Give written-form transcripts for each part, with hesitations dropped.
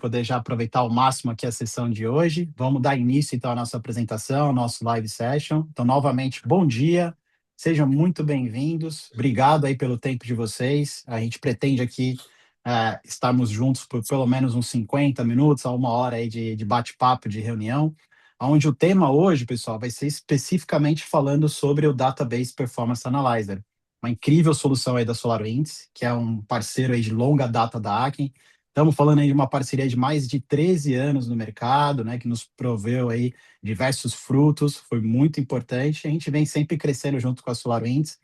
poder já aproveitar ao máximo aqui a sessão de hoje. Vamos dar início, então, à nossa apresentação, nosso live session. Então, novamente, bom dia, sejam muito bem-vindos. Obrigado aí pelo tempo de vocês. A gente pretende aqui estarmos juntos por pelo menos uns 50 minutos a 1 hora aí de bate-papo, de reunião, onde o tema hoje, pessoal, vai ser especificamente falando sobre o Database Performance Analyzer, uma incrível solução aí da SolarWinds, que é um parceiro aí de longa data da Aken. Estamos falando aí de uma parceria de mais de 13 anos no mercado, né, que nos proveu aí diversos frutos, foi muito importante. A gente vem sempre crescendo junto com a SolarWinds,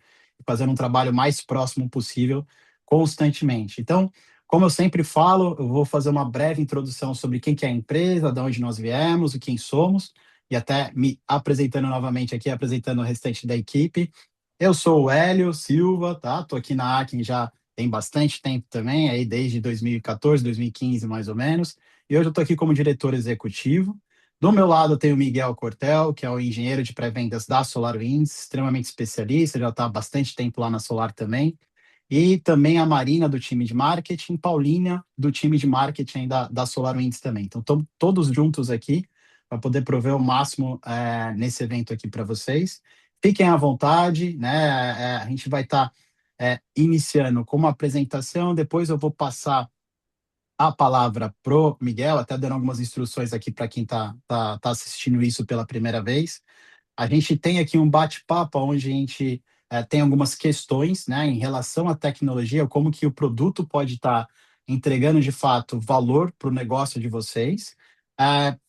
fazendo um trabalho mais próximo possível, constantemente. Então, como eu sempre falo, eu vou fazer uma breve introdução sobre quem que é a empresa, de onde nós viemos e quem somos, e até me apresentando novamente aqui, apresentando o restante da equipe. Eu sou o Hélio Silva, tá? Tô aqui na Aken já tem bastante tempo também, aí desde 2014, 2015 mais ou menos, e hoje eu tô aqui como diretor executivo. Do meu lado eu tenho o Miguel Cortel, que é o engenheiro de pré-vendas da SolarWinds, extremamente especialista, já está há bastante tempo lá na Solar também. E também a Marina, do time de marketing, Paulina, do time de marketing da SolarWinds também. Então, estamos todos juntos aqui para poder prover o máximo nesse evento aqui para vocês. Fiquem à vontade, né? A gente vai estar iniciando com uma apresentação, depois eu vou passar a palavra pro Miguel, até dando algumas instruções aqui para quem tá assistindo isso pela primeira vez. A gente tem aqui um bate-papo onde a gente tem algumas questões, né, em relação à tecnologia, como que o produto pode estar entregando de fato valor para o negócio de vocês.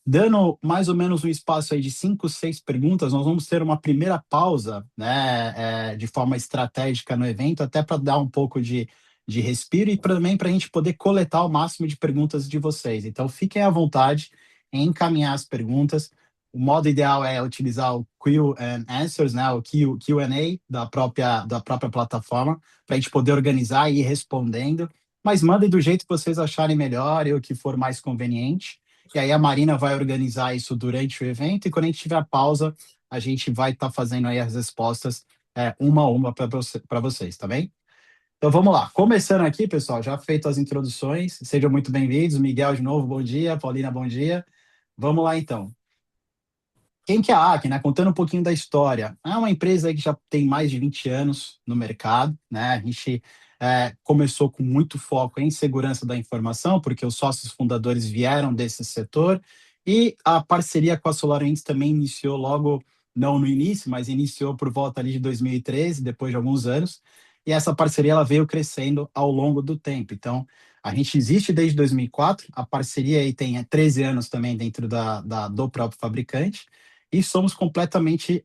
Dando mais ou menos um espaço aí de 5, 6 perguntas, nós vamos ter uma primeira pausa, né, de forma estratégica no evento, até para dar um pouco de respiro e também para a gente poder coletar o máximo de perguntas de vocês. Então, fiquem à vontade em encaminhar as perguntas. O modo ideal é utilizar o Q and Answers, né, o Q&A da própria plataforma, para a gente poder organizar e ir respondendo. Mas mandem do jeito que vocês acharem melhor e o que for mais conveniente. E aí a Marina vai organizar isso durante o evento e quando a gente tiver a pausa, a gente vai estar fazendo aí as respostas uma a uma para vocês, tá bem? Então vamos lá. Começando aqui, pessoal, já feito as introduções, sejam muito bem-vindos. Miguel de novo, bom dia. Paulina, bom dia. Vamos lá então. Quem que é a Aken, né? Contando um pouquinho da história. É uma empresa que já tem mais de 20 anos no mercado, né? A gente começou com muito foco em segurança da informação, porque os sócios fundadores vieram desse setor, e a parceria com a SolarWinds também iniciou logo, não no início, mas iniciou por volta ali de 2013, depois de alguns anos, e essa parceria ela veio crescendo ao longo do tempo. Então, a gente existe desde 2004, a parceria aí tem 13 anos também dentro do próprio fabricante, e somos completamente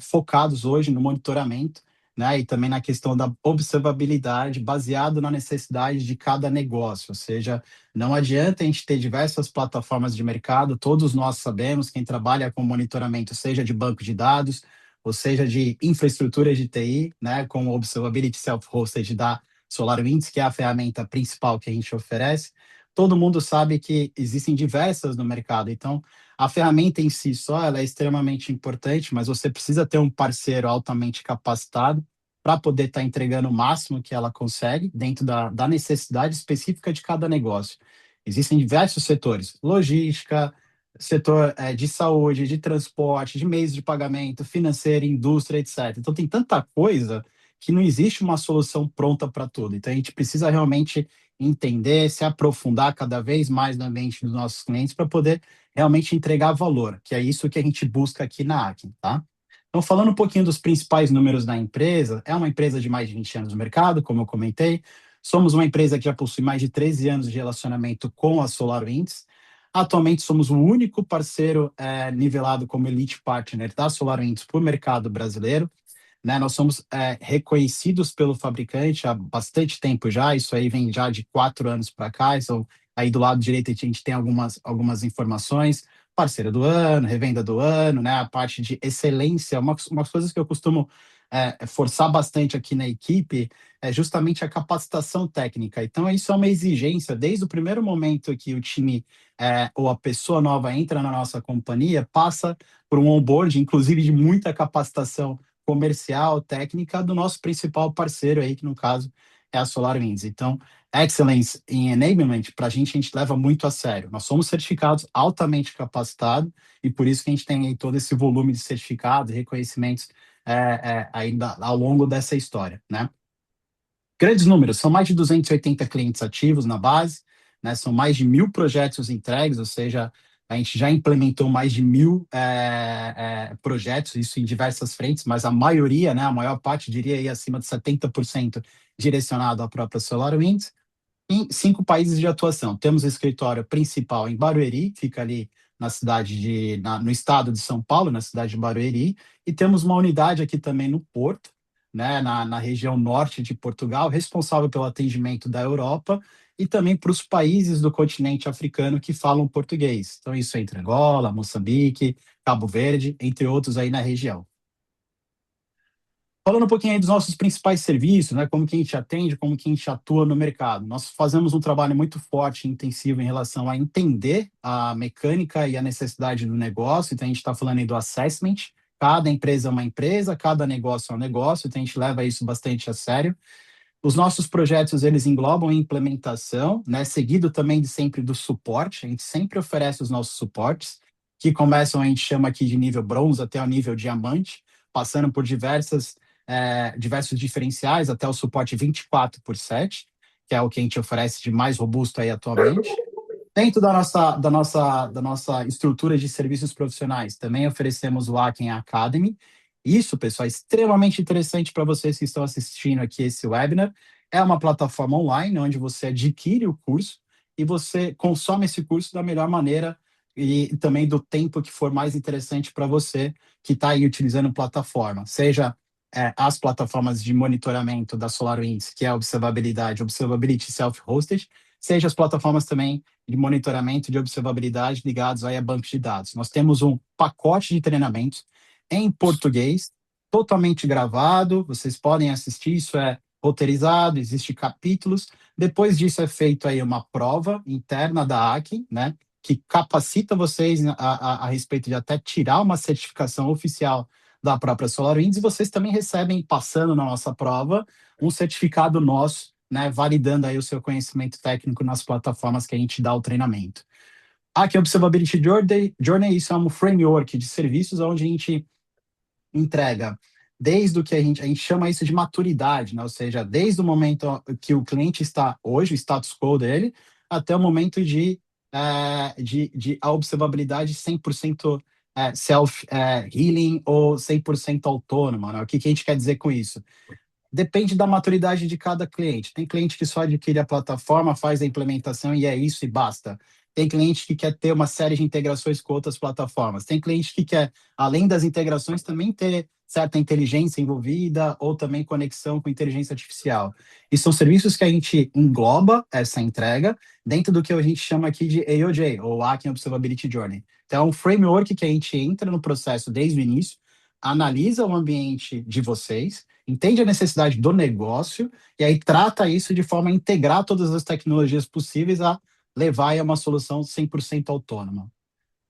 focados hoje no monitoramento, né, e também na questão da observabilidade, baseado na necessidade de cada negócio. Ou seja, não adianta a gente ter diversas plataformas de mercado, todos nós sabemos, quem trabalha com monitoramento, seja de banco de dados, ou seja de infraestrutura de TI, né, com o Observability Self-Hosted da SolarWinds, que é a ferramenta principal que a gente oferece. Todo mundo sabe que existem diversas no mercado, então a ferramenta em si só ela é extremamente importante, mas você precisa ter um parceiro altamente capacitado para poder estar entregando o máximo que ela consegue dentro da necessidade específica de cada negócio. Existem diversos setores, logística, setor de saúde, de transporte, de meios de pagamento, financeiro, indústria, etc. Então tem tanta coisa que não existe uma solução pronta para tudo. Então a gente precisa realmente entender, se aprofundar cada vez mais na mente dos nossos clientes para poder realmente entregar valor, que é isso que a gente busca aqui na Aken, tá? Então, falando um pouquinho dos principais números da empresa, é uma empresa de mais de 20 anos no mercado, como eu comentei. Somos uma empresa que já possui mais de 13 anos de relacionamento com a SolarWinds. Atualmente, somos o único parceiro nivelado como Elite Partner da SolarWinds para o mercado brasileiro, né? Nós somos reconhecidos pelo fabricante há bastante tempo já, isso aí vem já de 4 anos para cá, então aí do lado direito a gente tem algumas informações, parceira do ano, revenda do ano, né? A parte de excelência, umas coisas que eu costumo forçar bastante aqui na equipe é justamente a capacitação técnica. Então, isso é uma exigência desde o primeiro momento que o time ou a pessoa nova entra na nossa companhia, passa por um onboard, inclusive de muita capacitação comercial, técnica do nosso principal parceiro aí, que no caso é a SolarWinds. Então, Excellence em Enablement, para a gente leva muito a sério. Nós somos certificados altamente capacitados e por isso que a gente tem aí todo esse volume de certificados e reconhecimentos ainda ao longo dessa história, né? Grandes números, são mais de 280 clientes ativos na base, né? São mais de 1.000 projetos entregues, ou seja, a gente já implementou mais de 1.000 projetos, isso em diversas frentes, mas a maioria, né, a maior parte, diria aí acima de 70% direcionado à própria SolarWinds, em 5 países de atuação. Temos o escritório principal em Barueri, fica ali no estado de São Paulo, na cidade de Barueri, e temos uma unidade aqui também no Porto, né, na região norte de Portugal, responsável pelo atendimento da Europa e também para os países do continente africano que falam português. Então, isso é entre Angola, Moçambique, Cabo Verde, entre outros aí na região. Falando um pouquinho aí dos nossos principais serviços, né, como que a gente atende, como que a gente atua no mercado. Nós fazemos um trabalho muito forte e intensivo em relação a entender a mecânica e a necessidade do negócio. Então, a gente está falando aí do assessment. Cada empresa é uma empresa, cada negócio é um negócio, então a gente leva isso bastante a sério. Os nossos projetos, eles englobam a implementação, né, seguido também de sempre do suporte. A gente sempre oferece os nossos suportes, que começam, a gente chama aqui de nível bronze até o nível diamante, passando por diversos diferenciais, até o suporte 24/7, que é o que a gente oferece de mais robusto aí atualmente. Dentro da nossa estrutura de serviços profissionais, também oferecemos o Aken Academy. Isso, pessoal, é extremamente interessante para vocês que estão assistindo aqui esse webinar. É uma plataforma online onde você adquire o curso e você consome esse curso da melhor maneira e também do tempo que for mais interessante para você que está aí utilizando plataforma, seja as plataformas de monitoramento da SolarWinds, que é a Observability Self-Hosted, seja as plataformas também de monitoramento de observabilidade ligados aí a bancos de dados. Nós temos um pacote de treinamentos em português, totalmente gravado, vocês podem assistir, isso é roteirizado, existe capítulos. Depois disso é feito aí uma prova interna da ACI, né, que capacita vocês a respeito de até tirar uma certificação oficial da própria SolarWinds, e vocês também recebem, passando na nossa prova, um certificado nosso, né, validando aí o seu conhecimento técnico nas plataformas que a gente dá o treinamento. Aqui, Observability Journey, isso é um framework de serviços onde a gente entrega desde o que a gente chama isso de maturidade, né? Ou seja, desde o momento que o cliente está hoje, o status quo dele, até o momento de a observabilidade 100% self-healing ou 100% autônoma, né? O que a gente quer dizer com isso? Depende da maturidade de cada cliente. Tem cliente que só adquire a plataforma, faz a implementação e é isso e basta. Tem cliente que quer ter uma série de integrações com outras plataformas. Tem cliente que quer, além das integrações, também ter certa inteligência envolvida ou também conexão com inteligência artificial. E são serviços que a gente engloba essa entrega dentro do que a gente chama aqui de AOJ, ou Akin Observability Journey. Então, é um framework que a gente entra no processo desde o início, analisa o ambiente de vocês, entende a necessidade do negócio e aí trata isso de forma a integrar todas as tecnologias possíveis a levar a uma solução 100% autônoma.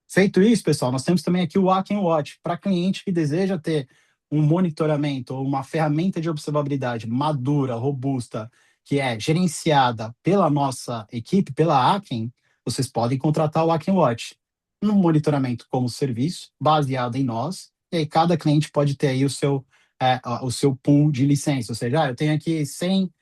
Feito isso, pessoal, nós temos também aqui o Aken Watch, para cliente que deseja ter um monitoramento ou uma ferramenta de observabilidade madura, robusta, que é gerenciada pela nossa equipe, pela Aken, vocês podem contratar o Aken Watch. Um monitoramento como serviço, baseado em nós, e aí cada cliente pode ter aí o seu pool de licença, ou seja, eu tenho aqui 100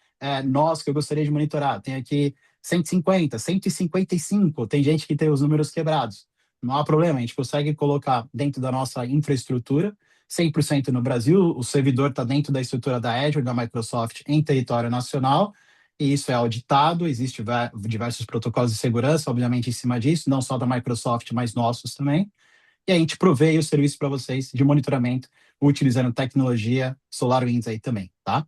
nós que eu gostaria de monitorar, tenho aqui 150, 155, tem gente que tem os números quebrados. Não há problema, a gente consegue colocar dentro da nossa infraestrutura, 100% no Brasil, o servidor está dentro da estrutura da Azure, da Microsoft, em território nacional, e isso é auditado, existem diversos protocolos de segurança, obviamente, em cima disso, não só da Microsoft, mas nossos também, e a gente provê o serviço para vocês de monitoramento, utilizando tecnologia SolarWinds aí também, tá?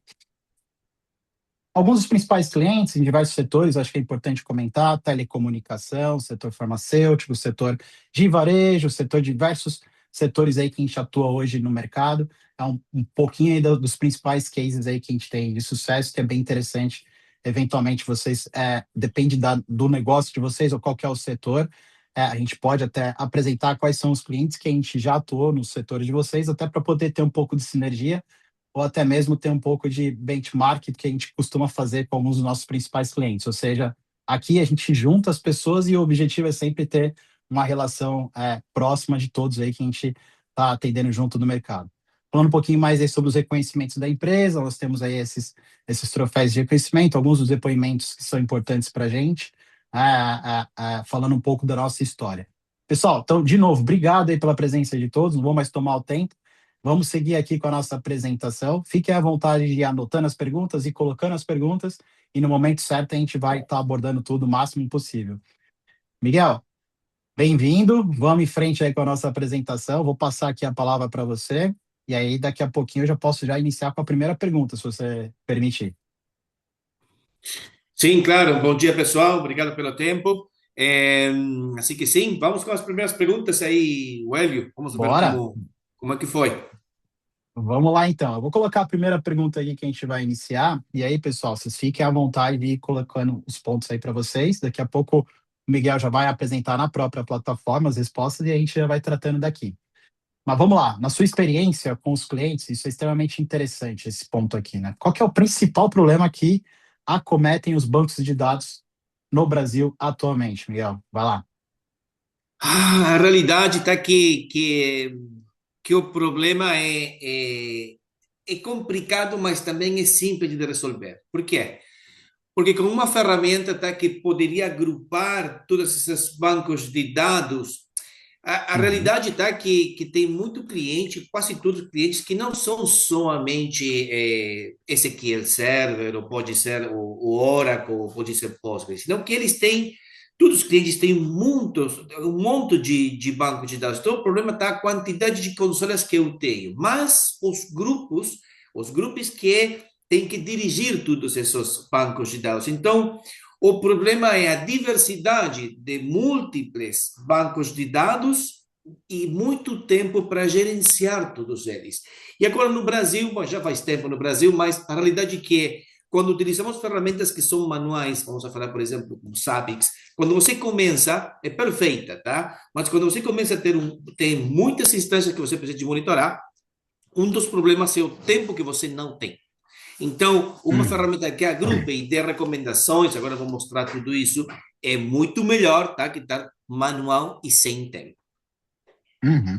Alguns dos principais clientes em diversos setores, acho que é importante comentar: telecomunicação, setor farmacêutico, setor de varejo, setor de diversos setores aí que a gente atua hoje no mercado. É um pouquinho aí dos principais cases aí que a gente tem de sucesso, que é bem interessante. Eventualmente, vocês, depende do negócio de vocês ou qual que é o setor, a gente pode até apresentar quais são os clientes que a gente já atuou nos setores de vocês, até para poder ter um pouco de sinergia ou até mesmo ter um pouco de benchmark que a gente costuma fazer com alguns dos nossos principais clientes. Ou seja, aqui a gente junta as pessoas e o objetivo é sempre ter uma relação próxima de todos aí que a gente está atendendo junto no mercado. Falando um pouquinho mais aí sobre os reconhecimentos da empresa, nós temos aí esses troféus de reconhecimento, alguns dos depoimentos que são importantes para a gente, falando um pouco da nossa história. Pessoal, então, de novo, obrigado aí pela presença de todos, não vou mais tomar o tempo. Vamos seguir aqui com a nossa apresentação. Fiquem à vontade de ir anotando as perguntas e colocando as perguntas, e no momento certo a gente vai estar abordando tudo o máximo possível. Miguel, bem-vindo. Vamos em frente aí com a nossa apresentação. Vou passar aqui a palavra para você, e aí daqui a pouquinho eu já posso já iniciar com a primeira pergunta, se você permitir. Sim, claro. Bom dia, pessoal. Obrigado pelo tempo. Assim que sim, vamos com as primeiras perguntas aí, Hélio. Vamos ver Bora? como é que foi. Vamos lá então. Eu vou colocar a primeira pergunta aqui que a gente vai iniciar. E aí, pessoal, vocês fiquem à vontade de ir colocando os pontos aí para vocês. Daqui a pouco o Miguel já vai apresentar na própria plataforma as respostas e a gente já vai tratando daqui. Mas vamos lá, na sua experiência com os clientes, isso é extremamente interessante, esse ponto aqui, né? Qual que é o principal problema que acometem os bancos de dados no Brasil atualmente, Miguel? Vai lá. A realidade está que o problema é complicado, mas também é simples de resolver. Por quê? Porque com uma ferramenta tá, que poderia agrupar todos esses bancos de dados. A Uhum, realidade está que tem muito cliente, quase todos os clientes, que não são somente SQL Server, ou pode ser o Oracle, ou pode ser Postgres, senão que eles têm, todos os clientes têm um monte de banco de dados. Então, o problema está a quantidade de consolas que eu tenho, mas os grupos que têm que dirigir todos esses bancos de dados. Então, o problema é a diversidade de múltiplos bancos de dados e muito tempo para gerenciar todos eles. E agora no Brasil, bom, já faz tempo no Brasil, mas a realidade é que quando utilizamos ferramentas que são manuais, vamos a falar, por exemplo, com Zabbix, quando você começa, é perfeita, tá? Mas quando você começa a ter muitas instâncias que você precisa de monitorar, um dos problemas é o tempo que você não tem. Então, uma uhum, ferramenta que agrupe e dê recomendações, agora eu vou mostrar tudo isso, é muito melhor, tá? Que estar manual e sem tempo. uhum.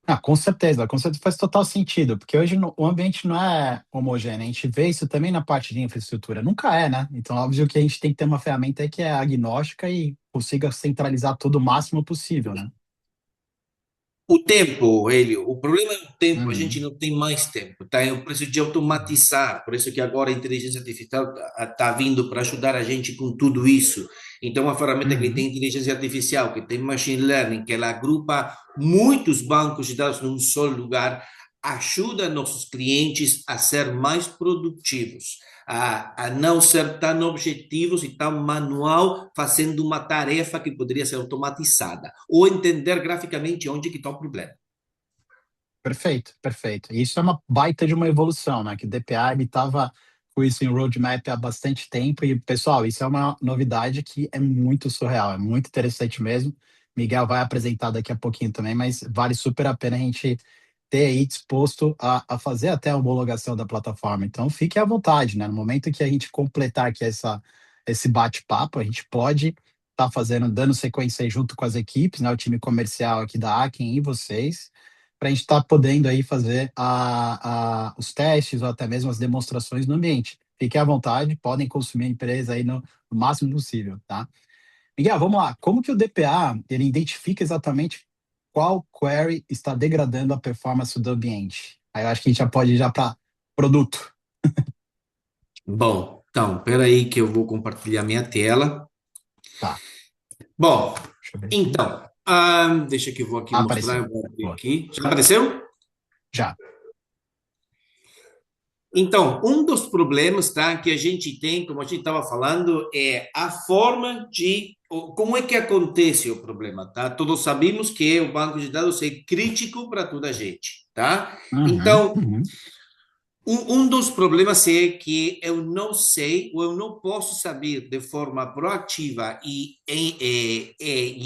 Ah, com certeza faz total sentido, porque hoje o ambiente não é homogêneo, a gente vê isso também na parte de infraestrutura, nunca é, né? Então, óbvio que a gente tem que ter uma ferramenta aí que é agnóstica e consiga centralizar tudo o máximo possível, né? O tempo, Hélio, o problema é o tempo, a gente Uhum, não tem mais tempo, tá? É o preço de automatizar, por isso que agora a inteligência artificial está vindo para ajudar a gente com tudo isso. Então, uma ferramenta que tem uhum. inteligência artificial, que tem machine learning, que ela agrupa muitos bancos de dados num só lugar, ajuda nossos clientes a ser mais produtivos, a não ser tão objetivos e tão manual, fazendo uma tarefa que poderia ser automatizada, ou entender graficamente onde que está o problema. Perfeito, perfeito. E isso é uma baita de uma evolução, né? Que o DPA ele estava com isso em roadmap há bastante tempo e, pessoal, isso é uma novidade que é muito surreal, é muito interessante mesmo. Miguel vai apresentar daqui a pouquinho também, mas vale super a pena a gente ter aí disposto a fazer até a homologação da plataforma. Então, fique à vontade, né? No momento que a gente completar aqui esse bate-papo, a gente pode estar fazendo, dando sequência aí junto com as equipes, né? O time comercial aqui da Aken e vocês para a gente estar podendo aí fazer os testes ou até mesmo as demonstrações no ambiente. Fiquem à vontade, podem consumir a empresa aí no máximo possível, tá? Miguel, vamos lá. Como que o DPA ele identifica exatamente qual query está degradando a performance do ambiente? Aí eu acho que a gente já pode ir já para produto. Bom, então, espera aí que eu vou compartilhar minha tela. Tá, Bom, deixa eu ver aqui. então, deixa que eu vou aqui Ah, mostrar, apareceu. eu vou abrir Boa. aqui. Já apareceu? Já. Então, um dos problemas, tá, que a gente tem, como a gente estava falando, é a forma de como é que acontece o problema, tá? Todos sabemos que o banco de dados é crítico para toda a gente, tá? Uhum, Então, uhum. um dos problemas é que eu não sei ou eu não posso saber de forma proativa e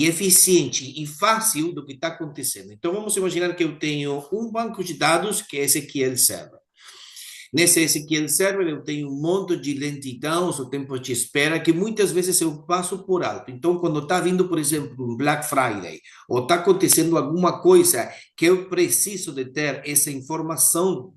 eficiente e fácil do que está acontecendo. Então, vamos imaginar que eu tenho um banco de dados que é esse SQL Server. Nesse SQL Server eu tenho um monte de lentidões, o tempo de espera, que muitas vezes eu passo por alto. Então, quando está vindo, por exemplo, um Black Friday, ou está acontecendo alguma coisa que eu preciso de ter essa informação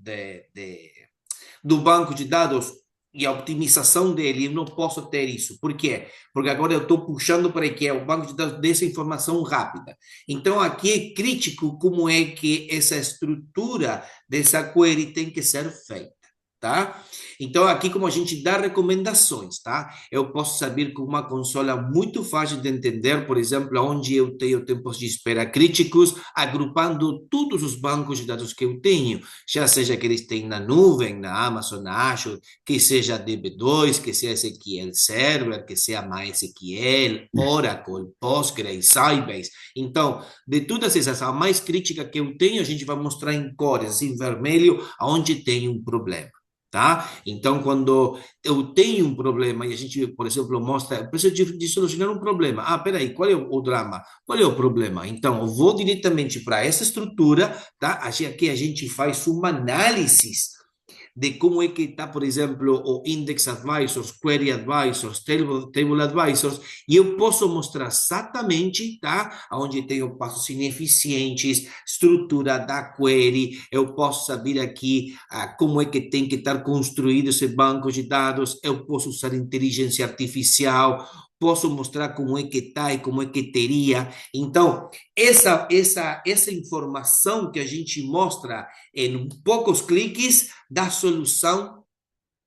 do banco de dados e a optimização dele, eu não posso ter isso. Por quê? Porque agora eu estou puxando para que o banco de dados dessa informação rápida. Então, aqui é crítico como é que essa estrutura dessa query tem que ser feita. Tá? Então, aqui como a gente dá recomendações, tá? Eu posso saber com uma consola muito fácil de entender, por exemplo, onde eu tenho tempos de espera críticos, agrupando todos os bancos de dados que eu tenho, já seja que eles têm na nuvem, na Amazon, na Azure, que seja DB2, que seja SQL Server, que seja MySQL, Oracle, Postgres, Sybase. Então, de todas essas, a mais crítica que eu tenho, a gente vai mostrar em cores, em vermelho, aonde tem um problema. Tá? Então, quando eu tenho um problema e a gente, por exemplo, mostra, eu preciso de solucionar um problema. Ah, peraí, qual é o drama? Qual é o problema? Então, eu vou diretamente para essa estrutura, tá? Aqui a gente faz uma análise de como é que está, por exemplo, o Index Advisors, Query Advisors, Table Advisors, e eu posso mostrar exatamente, tá, onde tem passos ineficientes, estrutura da query, eu posso saber aqui como é que tem que estar construído esse banco de dados, eu posso usar inteligência artificial, posso mostrar como é que está e como é que teria. Então, essa informação que a gente mostra em poucos cliques da solução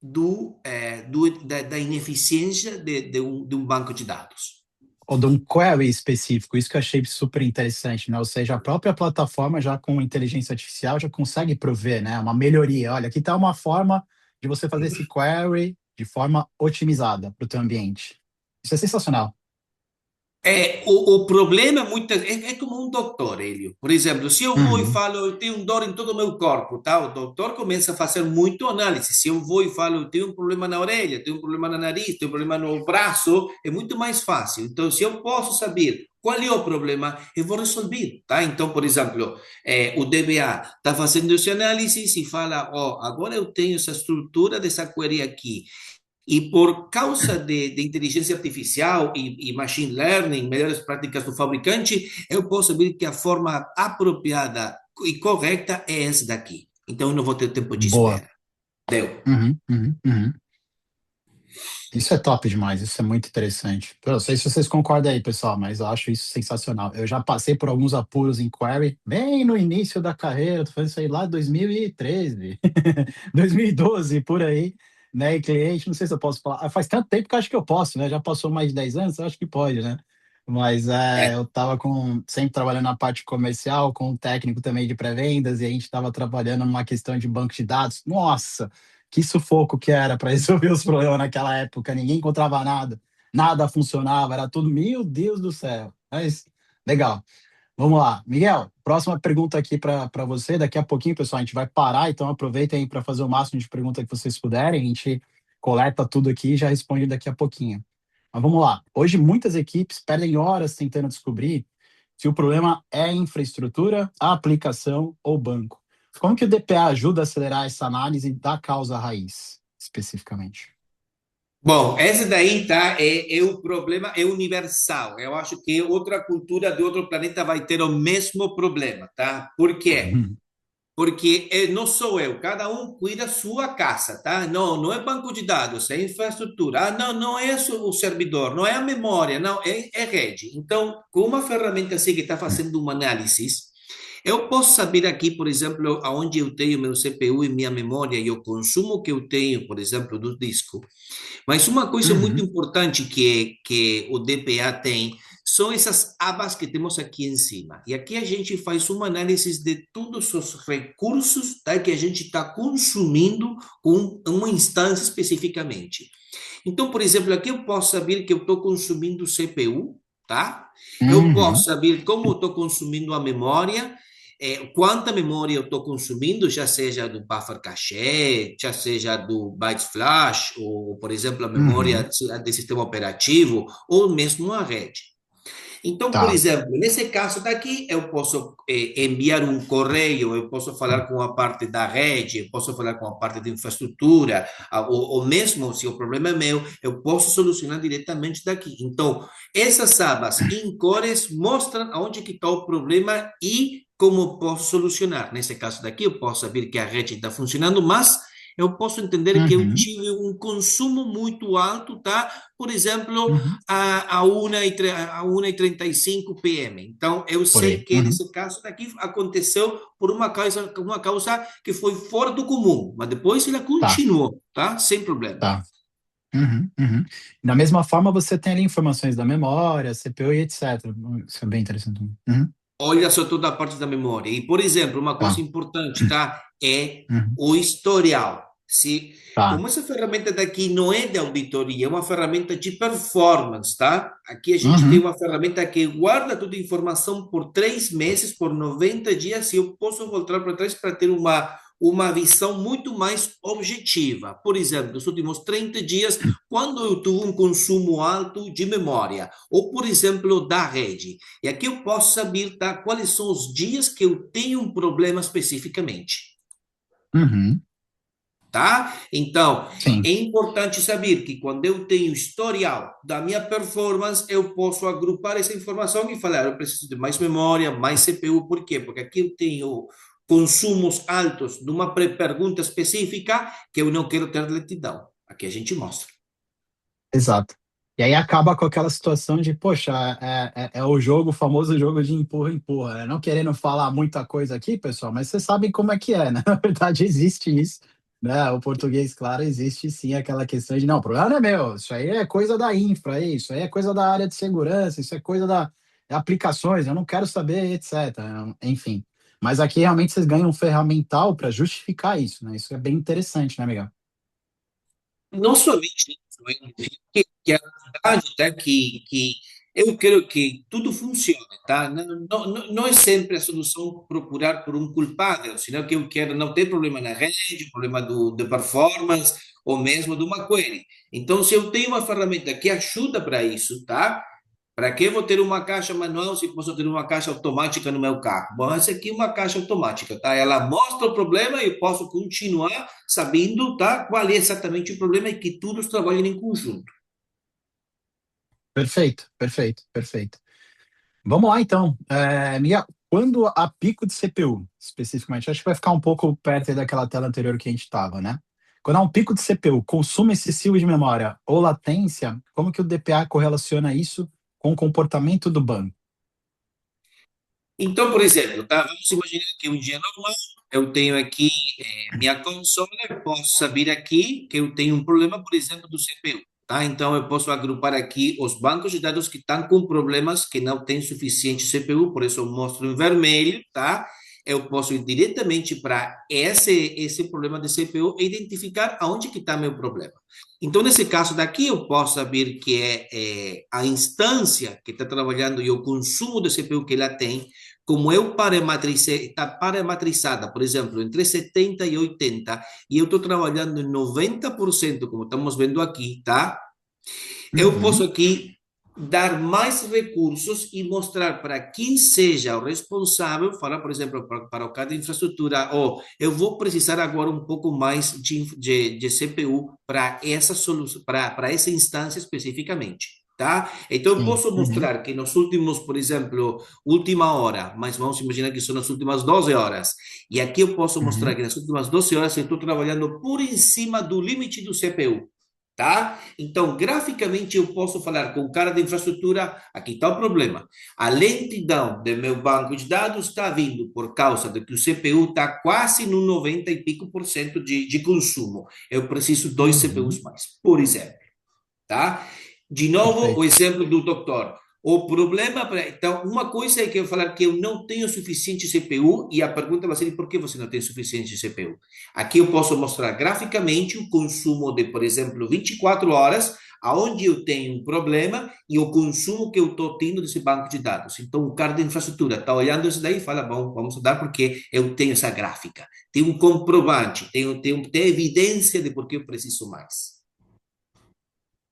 da ineficiência de um banco de dados. Ou de um query específico, isso que eu achei super interessante, né? Ou seja, a própria plataforma já com inteligência artificial já consegue prover, né? Uma melhoria. Olha, aqui está uma forma de você fazer esse query de forma otimizada para o teu ambiente. Isso é sensacional. O problema é como um doutor, Hélio. Por exemplo, se eu vou e Uhum. falo, eu tenho dor em todo o meu corpo, tá? O doutor começa a fazer muito análise. Se eu vou e falo, eu tenho um problema na orelha, tenho um problema no nariz, tenho um problema no braço, é muito mais fácil. Então, se eu posso saber qual é o problema, eu vou resolver, tá? Então, por exemplo, o DBA está fazendo essa análise e fala, ó, agora eu tenho essa estrutura dessa query aqui. E por causa de inteligência artificial e machine learning, melhores práticas do fabricante, eu posso ver que a forma apropriada e correta é essa daqui. Então, eu não vou ter tempo de Boa. espera. Deu. Uhum, uhum, uhum. Isso é top demais, isso é muito interessante. Eu não sei se vocês concordam aí, pessoal, mas eu acho isso sensacional. Eu já passei por alguns apuros em query, bem no início da carreira, tô falando isso aí lá em 2013, 2012, por aí, né? E cliente, não sei se eu posso falar. Faz tanto tempo que eu acho que eu posso, né? Já passou mais de 10 anos, eu acho que pode, né? Mas É, eu estava sempre trabalhando na parte comercial, com um técnico também de pré-vendas, e a gente estava trabalhando numa questão de banco de dados. Nossa! Que sufoco que era para resolver os problemas naquela época. Ninguém encontrava nada, nada funcionava, era tudo, meu Deus do céu. Mas, legal. Vamos lá. Miguel, próxima pergunta aqui para você. Daqui a pouquinho, pessoal, a gente vai parar, então aproveitem aí para fazer o máximo de perguntas que vocês puderem. A gente coleta tudo aqui e já responde daqui a pouquinho. Mas vamos lá. Hoje, muitas equipes perdem horas tentando descobrir se o problema é a infraestrutura, a aplicação ou banco. Como que o DPA ajuda a acelerar essa análise da causa raiz, especificamente? bom, esse daí tá, é o problema, é universal. Eu acho que outra cultura de outro planeta vai ter o mesmo problema, tá? Por quê? Uhum. Porque não sou eu, cada um cuida sua casa, tá? Não, não é banco de dados, é infraestrutura. Ah, não, não é o servidor, não é a memória, não, é rede. Então, com uma ferramenta assim que está fazendo uma análise, eu posso saber aqui, por exemplo, aonde eu tenho meu CPU e minha memória e o consumo que eu tenho, por exemplo, do disco. Mas uma coisa muito Uhum. importante que o DPA tem são essas abas que temos aqui em cima. E aqui a gente faz uma análise de todos os recursos, tá, que a gente está consumindo com uma instância especificamente. Então, por exemplo, aqui eu posso saber que eu estou consumindo CPU, tá? Eu posso Uhum. saber como eu estou consumindo a memória, quanta memória eu estou consumindo, já seja do buffer cache, já seja do bytes flash, ou, por exemplo, a memória Uhum. de sistema operativo, ou mesmo a rede. Então, por Tá. exemplo, nesse caso daqui, eu posso enviar um correio, eu posso falar com a parte da rede, eu posso falar com a parte de infraestrutura, ou mesmo se o problema é meu, eu posso solucionar diretamente daqui. Então, essas abas em cores mostram aonde que está o problema e como posso solucionar. Nesse caso daqui, eu posso saber que a rede está funcionando, mas eu posso entender que eu Uhum, tive um consumo muito alto, tá? Por exemplo, uhum, a 1h35 p.m. Então, eu por sei aí. que nesse caso daqui aconteceu por uma causa que foi fora do comum, mas depois ela Tá, continuou, tá? Sem problema. tá. Uhum, uhum. Da mesma forma, você tem ali informações da memória, CPU e etc. Isso é bem interessante. Uhum, Olha só toda a parte da memória. E, por exemplo, uma coisa tá, importante, tá? É uhum, o historial. Se, tá. como essa ferramenta daqui não é de auditoria, é uma ferramenta de performance, tá? Aqui a gente tem Uhum, uma ferramenta que guarda toda a informação por 3 meses, por 90 dias, e eu posso voltar para trás para ter uma visão muito mais objetiva. Por exemplo, nos últimos 30 dias, quando eu tive um consumo alto de memória, ou, por exemplo, da rede. E aqui eu posso saber, tá, quais são os dias que eu tenho um problema especificamente, uhum, tá? Então, sim. é importante saber que quando eu tenho historial da minha performance, eu posso agrupar essa informação e falar, eu preciso de mais memória, mais CPU, por quê? Porque aqui eu tenho consumos altos de uma pergunta específica que eu não quero ter lentidão. Aqui a gente mostra. Exato. E aí acaba com aquela situação de, poxa, é o jogo, o famoso jogo de empurra-empurra, né? Não querendo falar muita coisa aqui, pessoal, mas vocês sabem como é que é, né? Na verdade, existe isso, né? O português, claro, existe sim aquela questão de, não, o problema não é meu, isso aí é coisa da infra, isso aí é coisa da área de segurança, isso é coisa da aplicações, eu não quero saber, etc. Enfim. Mas aqui realmente vocês ganham um ferramental para justificar isso, né? Isso é bem interessante, né, Miguel? Não somente isso, que a verdade tá que eu quero que tudo funcione, tá? Não é sempre a solução procurar por um culpado, senão que eu quero não ter problema na rede, problema de performance ou mesmo de uma query. Então, se eu tenho uma ferramenta que ajuda para isso, tá? Para que eu vou ter uma caixa manual se posso ter uma caixa automática no meu carro? Bom, essa aqui é uma caixa automática, tá? Ela mostra o problema e eu posso continuar sabendo, tá? Qual é exatamente o problema e que todos trabalhem em conjunto. Perfeito, perfeito, perfeito. Vamos lá, então. Mia, quando a pico de CPU, especificamente, acho que vai ficar um pouco perto aí daquela tela anterior que a gente estava, né? Quando há um pico de CPU, consumo excessivo de memória ou latência, como que o DPA correlaciona isso com o comportamento do banco? Então, por exemplo, tá? Vamos imaginar que um dia normal, eu tenho aqui minha console, eu posso saber aqui que eu tenho um problema, por exemplo, do CPU, tá? Então, eu posso agrupar aqui os bancos de dados que estão com problemas que não têm suficiente CPU, por isso eu mostro em vermelho, tá? Eu posso ir diretamente para esse problema de CPU e identificar aonde que está meu problema. Então, nesse caso daqui, eu posso saber que é a instância que está trabalhando e o consumo de CPU que ela tem, como eu parametricei, está parametrizada, por exemplo, entre 70 e 80, e eu estou trabalhando em 90%, como estamos vendo aqui, tá? Eu posso Uhum, aqui dar mais recursos e mostrar para quem seja o responsável, falar, por exemplo, para o cada infraestrutura, ou eu vou precisar agora um pouco mais de CPU para essa solução, para essa instância especificamente. Tá? Então, eu sim. posso Uhum, mostrar que nos últimos, por exemplo, última hora, mas vamos imaginar que são nas últimas 12 horas, e aqui eu posso mostrar uhum, que nas últimas 12 horas eu estou trabalhando por em cima do limite do CPU. Tá? Então, graficamente, eu posso falar com o cara de infraestrutura, aqui está o problema. A lentidão do meu banco de dados está vindo por causa de que o CPU está quase no 90 e pico por cento de consumo. Eu preciso dois CPUs uhum, mais, por exemplo, tá? De novo, o perfeito. exemplo do doutor. O problema, então, uma coisa é que eu falar que eu não tenho suficiente CPU e a pergunta vai ser por que você não tem suficiente CPU? Aqui eu posso mostrar graficamente o consumo de, por exemplo, 24 horas, aonde eu tenho um problema e o consumo que eu estou tendo desse banco de dados. Então, o cara de infraestrutura está olhando isso daí e fala, bom, vamos dar porque eu tenho essa gráfica. Tem um comprovante, tem evidência de por que eu preciso mais.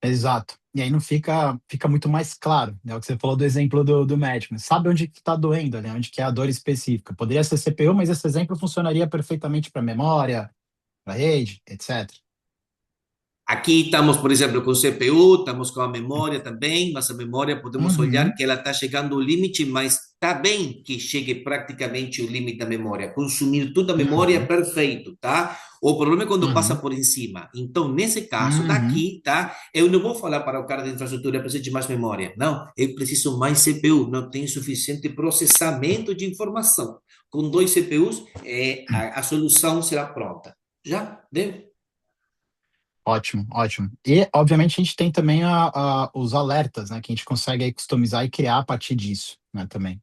Exato. E aí não fica muito mais claro, né? O que você falou do exemplo do médico, né? Sabe onde que está doendo, né? Onde que é a dor específica. Poderia ser CPU, mas esse exemplo funcionaria perfeitamente para memória, para rede, etc. Aqui estamos, por exemplo, com o CPU, estamos com a memória também, mas a memória podemos olhar Uhum, que ela está chegando ao limite, mas está bem que chegue praticamente o limite da memória. Consumir toda a memória, uhum, perfeito, tá? O problema é quando passa uhum, por em cima. Então, nesse caso uhum. daqui, tá? Eu não vou falar para o cara de infraestrutura, eu preciso de mais memória. Não, eu preciso mais CPU, não tem suficiente processamento de informação. Com dois CPUs, a solução será pronta. Já deu? Ótimo, ótimo. E, obviamente, a gente tem também os alertas, né? Que a gente consegue aí customizar e criar a partir disso, né? Também.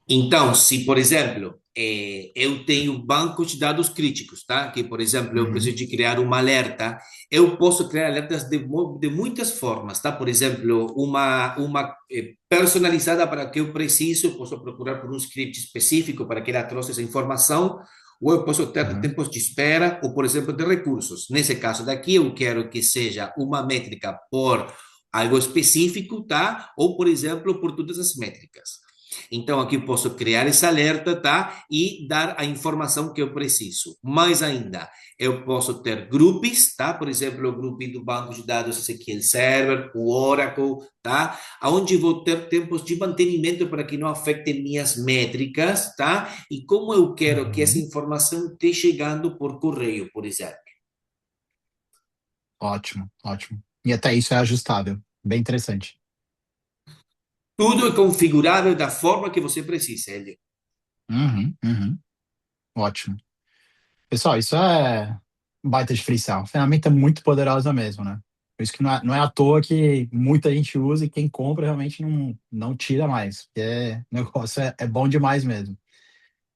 Então, se, por exemplo, eu tenho bancos de dados críticos, tá? Que, por exemplo, eu Uhum, preciso de criar uma alerta, eu posso criar alertas de muitas formas, tá? Por exemplo, uma personalizada para que eu preciso, eu posso procurar por um script específico para que ela trouxe essa informação, ou eu posso ter de uhum, tempos de espera, ou, por exemplo, de recursos. Nesse caso daqui, eu quero que seja uma métrica por algo específico, tá? Ou, por exemplo, por todas as métricas. Então, aqui eu posso criar esse alerta, tá? E dar a informação que eu preciso. Mais ainda, eu posso ter grupos, tá? Por exemplo, o grupo do banco de dados SQL Server, o Oracle, tá? Onde vou ter tempos de mantenimento para que não afetem minhas métricas, tá? E como eu quero que essa uhum. informação esteja chegando por correio, por exemplo. Ótimo, ótimo. E até isso é ajustável. Bem interessante. Tudo é configurável da forma que você precisa, ele. Uhum, uhum. Ótimo. Pessoal, isso é um baita diferencial. Ferramenta muito poderosa mesmo, né? Por isso que não é à toa que muita gente usa e quem compra realmente não tira mais. Porque o negócio é bom demais mesmo.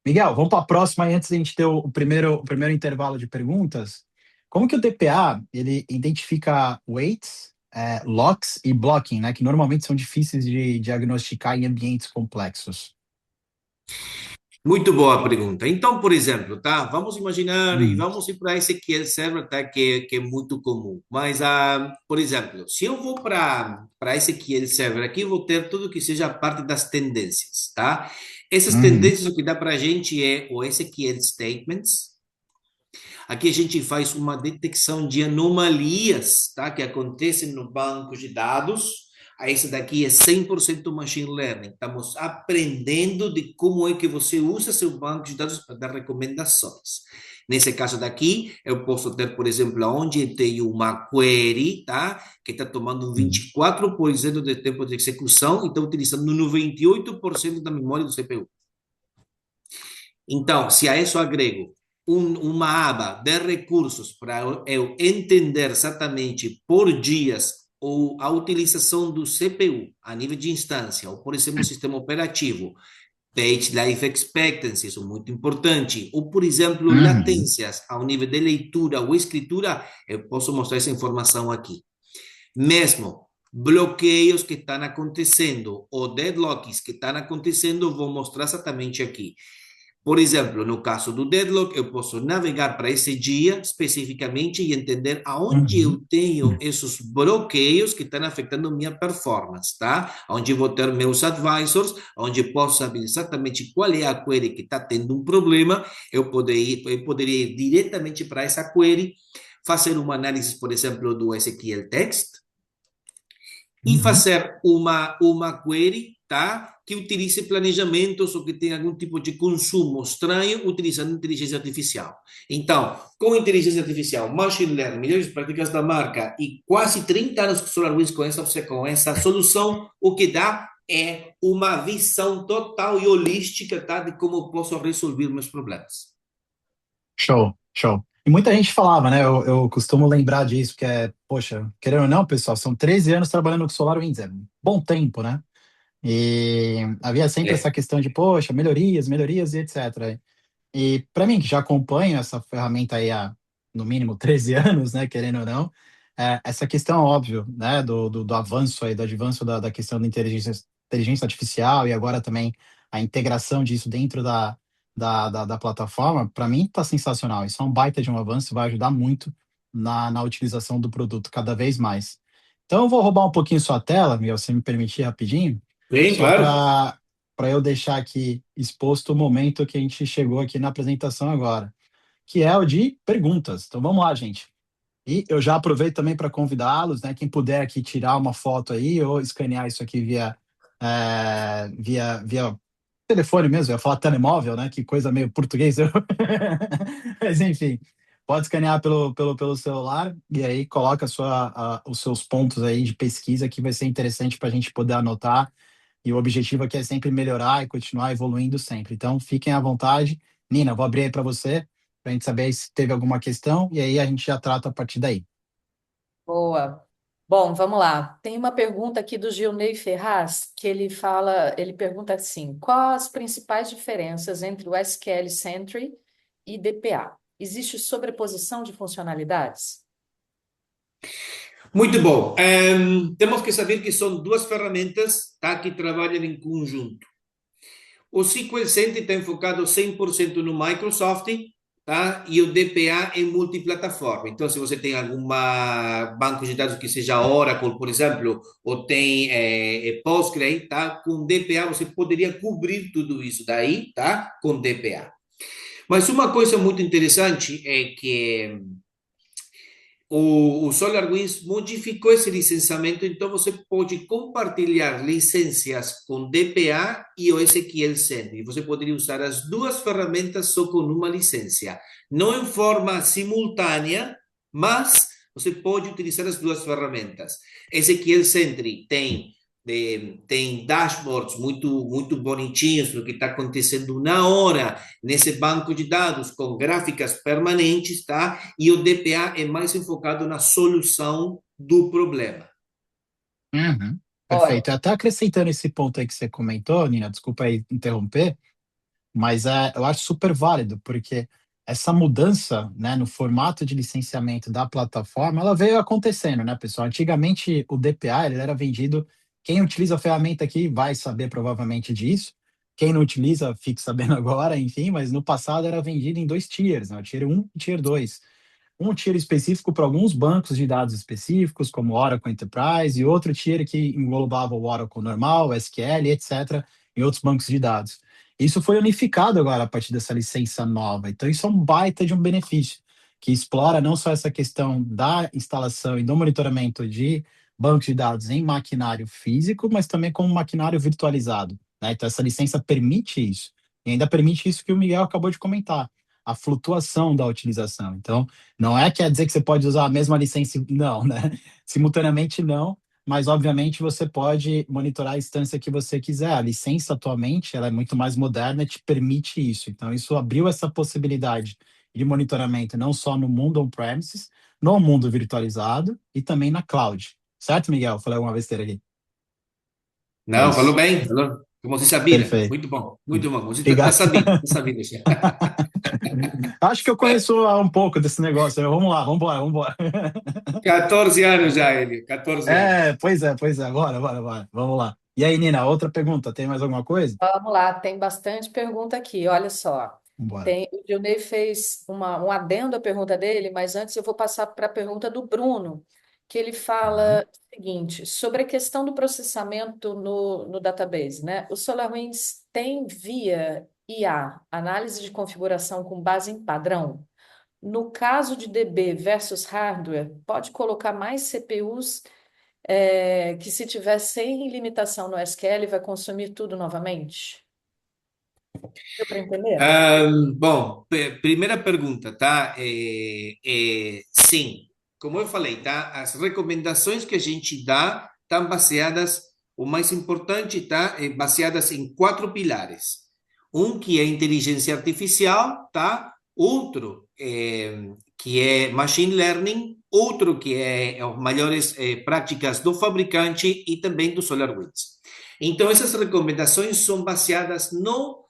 Miguel, vamos para a próxima aí, antes de a gente ter o primeiro intervalo de perguntas. Como que o DPA ele identifica waits, locks e blocking, né? Que normalmente são difíceis de diagnosticar em ambientes complexos. Muito boa pergunta. Então, por exemplo, tá? Vamos imaginar e Uhum, vamos ir para esse SQL Server, tá? Que é muito comum. Mas, por exemplo, se eu vou para esse SQL Server aqui, eu vou ter tudo que seja parte das tendências, tá? Essas uhum, tendências, o que dá para a gente é o SQL Statements. Aqui a gente faz uma detecção de anomalias, tá? Que acontecem no banco de dados. Esse daqui é 100% machine learning. Estamos aprendendo de como é que você usa seu banco de dados para dar recomendações. Nesse caso daqui, eu posso ter, por exemplo, onde eu tenho uma query, tá? Que está tomando uhum, 24% de tempo de execução e está utilizando 98% da memória do CPU. Então, se a isso agrego uma aba de recursos para eu entender exatamente por dias ou a utilização do CPU a nível de instância, ou por exemplo, o sistema operativo, Page Life Expectancy, isso é muito importante, ou por exemplo, uhum, latências ao nível de leitura ou escritura, eu posso mostrar essa informação aqui. Mesmo bloqueios que estão acontecendo ou deadlocks que estão acontecendo, vou mostrar exatamente aqui. Por exemplo, no caso do deadlock, eu posso navegar para esse dia especificamente e entender aonde eu uhum, tenho esses bloqueios que estão afetando minha performance, tá? Onde vou ter meus advisors, onde posso saber exatamente qual é a query que está tendo um problema, eu poderia ir diretamente para essa query, fazer uma análise, por exemplo, do SQL Text, e uhum. fazer uma query, tá? Que utilize planejamentos ou que tenha algum tipo de consumo estranho utilizando inteligência artificial. Então, com inteligência artificial, machine learning, melhores práticas da marca e quase 30 anos que SolarWinds com essa solução, o que dá é uma visão total e holística, tá? De como posso resolver meus problemas. Show, show. E muita gente falava, né? Eu costumo lembrar disso, que poxa, querendo ou não, pessoal, são 13 anos trabalhando com SolarWinds, é bom tempo, né? E havia sempre essa É. questão de, poxa, melhorias, melhorias e etc. E para mim, que já acompanho essa ferramenta aí há, no mínimo, 13 anos, né? Querendo ou não, essa questão, óbvio, né? Do avanço aí, do avanço da questão da inteligência artificial e agora também a integração disso dentro da plataforma, para mim está sensacional. Isso é um baita de um avanço, vai ajudar muito na utilização do produto cada vez mais. Então eu vou roubar um pouquinho sua tela, Miguel, se me permitir rapidinho, Sim, só claro. para eu deixar aqui exposto o momento que a gente chegou aqui na apresentação agora, que é o de perguntas. Então vamos lá, gente. E eu já aproveito também para convidá-los, né? Quem puder aqui tirar uma foto aí ou escanear isso aqui via telefone mesmo, eu ia falar telemóvel, né? Que coisa meio português. Mas enfim, pode escanear pelo celular e aí coloca os seus pontos aí de pesquisa que vai ser interessante para a gente poder anotar. E o objetivo aqui é sempre melhorar e continuar evoluindo sempre. Então, fiquem à vontade. Nina, vou abrir aí para você, para a gente saber se teve alguma questão, e aí a gente já trata a partir daí. Boa. Bom, vamos lá. Tem uma pergunta aqui do Gilney Ferraz, que ele fala, ele pergunta assim: quais as principais diferenças entre o SQL Sentry e DPA? Existe sobreposição de funcionalidades? Muito bom. Temos que saber que são duas ferramentas, tá, que trabalham em conjunto. O SQL Center está enfocado 100% no Microsoft, tá? E o DPA em multiplataforma. Então, se você tem alguma banco de dados que seja Oracle, por exemplo, ou tem Postgre, tá? Com DPA você poderia cobrir tudo isso daí, tá? Com DPA. Mas uma coisa muito interessante é que o SolarWinds modificou esse licenciamento, então você pode compartilhar licenças com DPA e o SQL Server. Você poderia usar as duas ferramentas só com uma licença. Não em forma simultânea, mas você pode utilizar as duas ferramentas. SQL Sentry tem dashboards muito bonitinhos do que está acontecendo na hora nesse banco de dados com gráficas permanentes, tá? E o DPA é mais enfocado na solução do problema. Uhum. Olha, Perfeito. Até acrescentando esse ponto aí que você comentou, Nina, desculpa aí interromper, mas eu acho super válido, porque essa mudança, né, no formato de licenciamento da plataforma, ela veio acontecendo, né, pessoal? Antigamente, o DPA, ele era vendido, quem utiliza a ferramenta aqui vai saber provavelmente disso, quem não utiliza fique sabendo agora, enfim, mas no passado era vendido em dois tiers, né, o Tier 1 e o Tier 2. Um tier específico para alguns bancos de dados específicos, como Oracle Enterprise, e outro tier que englobava o Oracle normal, o SQL, etc., e outros bancos de dados. Isso foi unificado agora a partir dessa licença nova. Então, isso é um baita de um benefício, que explora não só essa questão da instalação e do monitoramento de bancos de dados em maquinário físico, mas também como maquinário virtualizado, né? Então, essa licença permite isso. E ainda permite isso que o Miguel acabou de comentar, a flutuação da utilização. Então, não é quer dizer que você pode usar a mesma licença, não, né? Simultaneamente não, mas obviamente você pode monitorar a instância que você quiser. A licença atualmente ela é muito mais moderna e te permite isso. Então isso abriu essa possibilidade de monitoramento não só no mundo on-premises, no mundo virtualizado e também na cloud. Certo, Miguel? Falei alguma besteira aqui. É Não, falou isso. bem, falou como se sabia. Perfeito. Muito bom. Você está Obrigado. sabendo, tá sabendo já. Acho que eu conheço um pouco desse negócio. Vamos lá, vamos embora, vamos embora. 14 anos já, ele, 14 anos. Pois é. Bora. Vamos lá. E aí, Nina, outra pergunta. Tem mais alguma coisa? vamos lá, tem bastante pergunta aqui, olha só. Bora. O Gilney fez um adendo à pergunta dele, mas antes eu vou passar para a pergunta do Bruno, que ele Tá. fala o seguinte, sobre a questão do processamento no database, né? O SolarWinds tem via IA, análise de configuração com base em padrão. No caso de DB versus hardware, pode colocar mais CPUs, que se tiver sem limitação no SQL, vai consumir tudo novamente? Deu para entender? Bom, primeira pergunta, tá? Sim, como eu falei, tá? As recomendações que a gente dá estão baseadas, o mais importante, tá? Baseadas em quatro pilares. Um que é inteligência artificial, tá? Outro que é machine learning, outro que é as maiores práticas do fabricante e também do SolarWinds. Então, essas recomendações são baseadas no,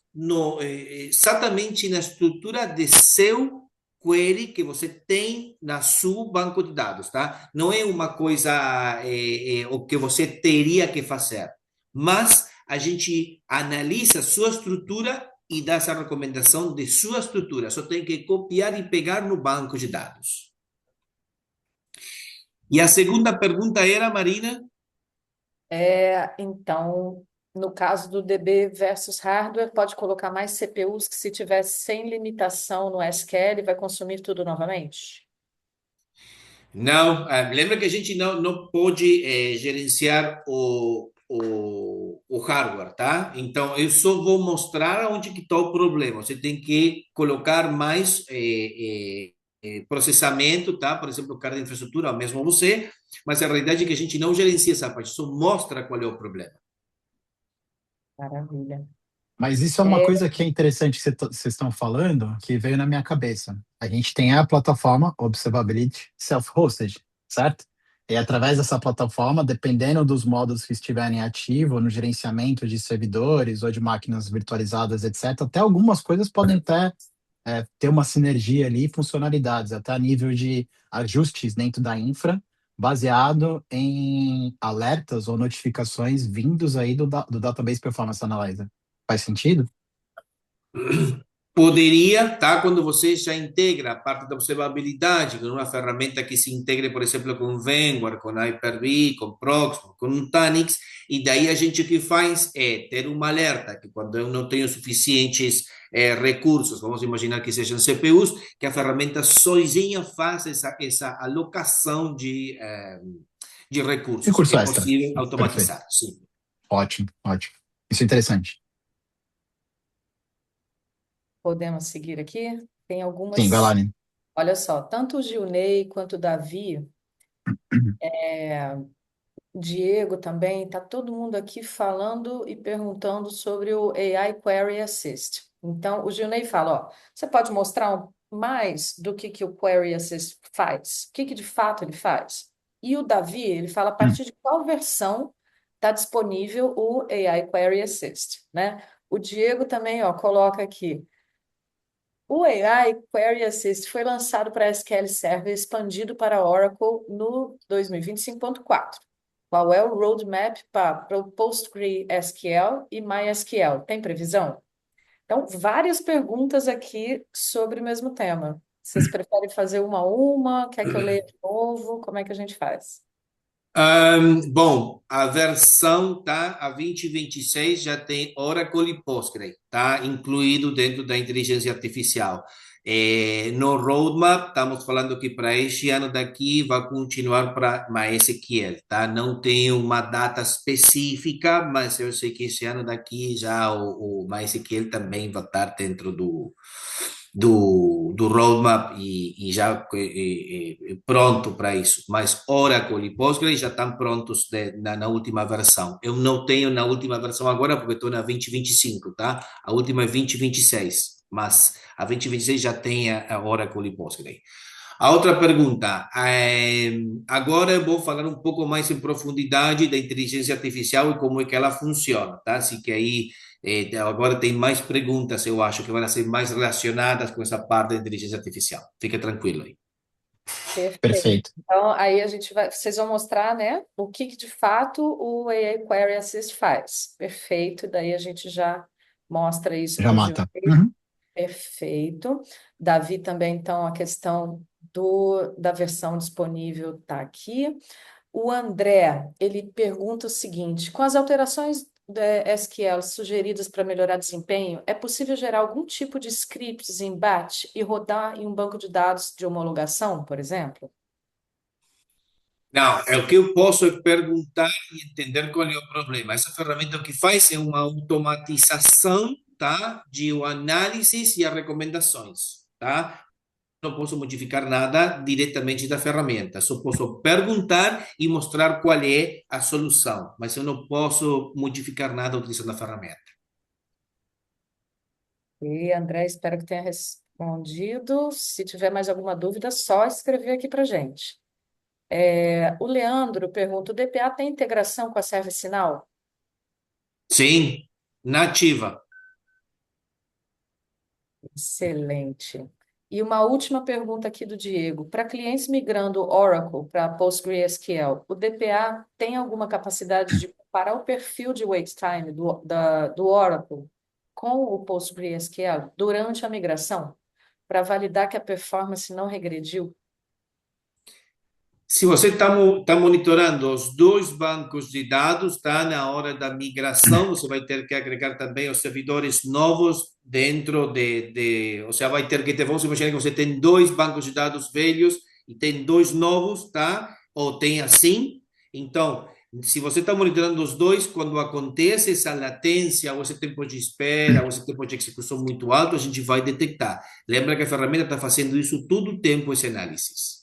exatamente na estrutura de seu query que você tem na seu banco de dados, tá? Não é uma coisa o que você teria que fazer, mas a gente analisa sua estrutura e dá essa recomendação de sua estrutura. Só tem que copiar e pegar no banco de dados. E a segunda pergunta era, Marina? Então, no caso do DB versus hardware, pode colocar mais CPUs que se tiver sem limitação no SQL, vai consumir tudo novamente? Não, lembra que a gente não pode gerenciar o hardware, tá? Então, eu só vou mostrar onde que está o problema. Você tem que colocar mais processamento, tá? Por exemplo, carga de infraestrutura, mesmo você, mas a realidade é que a gente não gerencia essa parte, só mostra qual é o problema. Maravilha. Mas isso é uma coisa que é interessante que vocês estão falando, que veio na minha cabeça. A gente tem a plataforma Observability Self-Hosted, certo? E através dessa plataforma, dependendo dos modos que estiverem ativos no gerenciamento de servidores ou de máquinas virtualizadas, etc., até algumas coisas podem ter uma sinergia ali, funcionalidades, até a nível de ajustes dentro da infra, baseado em alertas ou notificações vindos aí do Database Performance Analyzer. Faz sentido? Poderia, tá? Quando você já integra a parte da observabilidade com uma ferramenta que se integre, por exemplo, com VMware, com Hyper-V, com Proxmox, com Nutanix, e daí a gente o que faz é ter um alerta que quando eu não tenho suficientes recursos, vamos imaginar que sejam CPUs, que a ferramenta sozinha faz essa alocação de recursos. Recurso É extra. possível Perfeito. automatizar, sim. Ótimo, ótimo. Isso é interessante. Podemos seguir aqui? Tem Sim, vai lá, algumas. Nino. Olha só, tanto o Gilney quanto o Davi, Diego também, tá todo mundo aqui falando e perguntando sobre o AI Query Assist. Então, o Gilney fala, ó, você pode mostrar mais do que o Query Assist faz? O que de fato ele faz? E o Davi, ele fala a partir de qual versão está disponível o AI Query Assist, né? O Diego também, ó, coloca aqui, o AI Query Assist foi lançado para SQL Server expandido para Oracle no 2025.4. Qual é o roadmap para o PostgreSQL e MySQL? Tem previsão? Então, várias perguntas aqui sobre o mesmo tema. Vocês preferem fazer uma a uma? Quer que eu leia de novo? Como é que a gente faz? Bom, a versão, tá? A 2026 já tem Oracle e Postgre, tá? Incluído dentro da inteligência artificial. No roadmap, estamos falando que para este ano daqui vai continuar para MySQL, tá? Não tem uma data específica, mas eu sei que este ano daqui já o MySQL também vai estar dentro do roadmap e já pronto para isso. Mas Oracle e Postgre já estão prontos na última versão. Eu não tenho na última versão agora porque estou na 2025, tá? A última é 2026, mas a 2026 já tem a Oracle e Postgre. A outra pergunta, agora eu vou falar um pouco mais em profundidade da inteligência artificial e como é que ela funciona, tá? Assim que aí agora tem mais perguntas, eu acho, que vão ser mais relacionadas com essa parte da inteligência artificial. Fica tranquilo aí. Perfeito. Perfeito. Então, aí a gente vai, vocês vão mostrar, né, o que de fato o AI Query Assist faz. Perfeito. Daí a gente já mostra isso Já para o mata. Gilney. Uhum. Perfeito. Davi também, então, a questão da versão disponível está aqui. O André, ele pergunta o seguinte: com as alterações da SQL sugeridas para melhorar desempenho, é possível gerar algum tipo de scripts em batch e rodar em um banco de dados de homologação, por exemplo? Não, é o que eu posso perguntar e entender qual é o problema. Essa ferramenta o que faz é uma automatização, tá, de o análise e as recomendações, tá? Não posso modificar nada diretamente da ferramenta, só posso perguntar e mostrar qual é a solução, mas eu não posso modificar nada utilizando a ferramenta. E André, espero que tenha respondido. Se tiver mais alguma dúvida, só escrever aqui para gente. O Leandro pergunta: o DPA tem integração com a ServiceNow? Sim, nativa. Excelente. E uma última pergunta aqui do Diego. Para clientes migrando Oracle para PostgreSQL, o DPA tem alguma capacidade de comparar o perfil de wait time do Oracle com o PostgreSQL durante a migração, para validar que a performance não regrediu? Se você está monitorando os dois bancos de dados, está na hora da migração, você vai ter que agregar também os servidores novos dentro ou seja, vai ter que ter, vamos imaginar que você tem dois bancos de dados velhos e tem dois novos, tá? Ou tem assim. Então, se você está monitorando os dois, quando acontece essa latência, ou esse tempo de espera, ou esse tempo de execução muito alto, a gente vai detectar. Lembra que a ferramenta está fazendo isso todo o tempo, esse análise.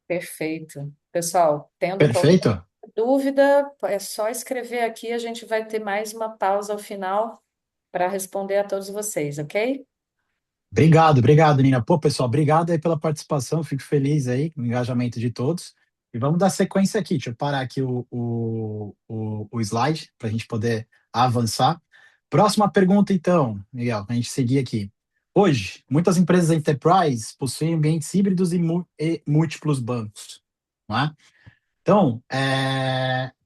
Perfeito. Pessoal, tendo qualquer Perfeito? dúvida, é só escrever aqui, a gente vai ter mais uma pausa ao final para responder a todos vocês, ok? Obrigado, Nina. Pô, pessoal, obrigado aí pela participação, fico feliz aí com o engajamento de todos. E vamos dar sequência aqui, deixa eu parar aqui o slide para a gente poder avançar. Próxima pergunta, então, Miguel, para a gente seguir aqui. Hoje, muitas empresas enterprise possuem ambientes híbridos e múltiplos bancos, não é? Então,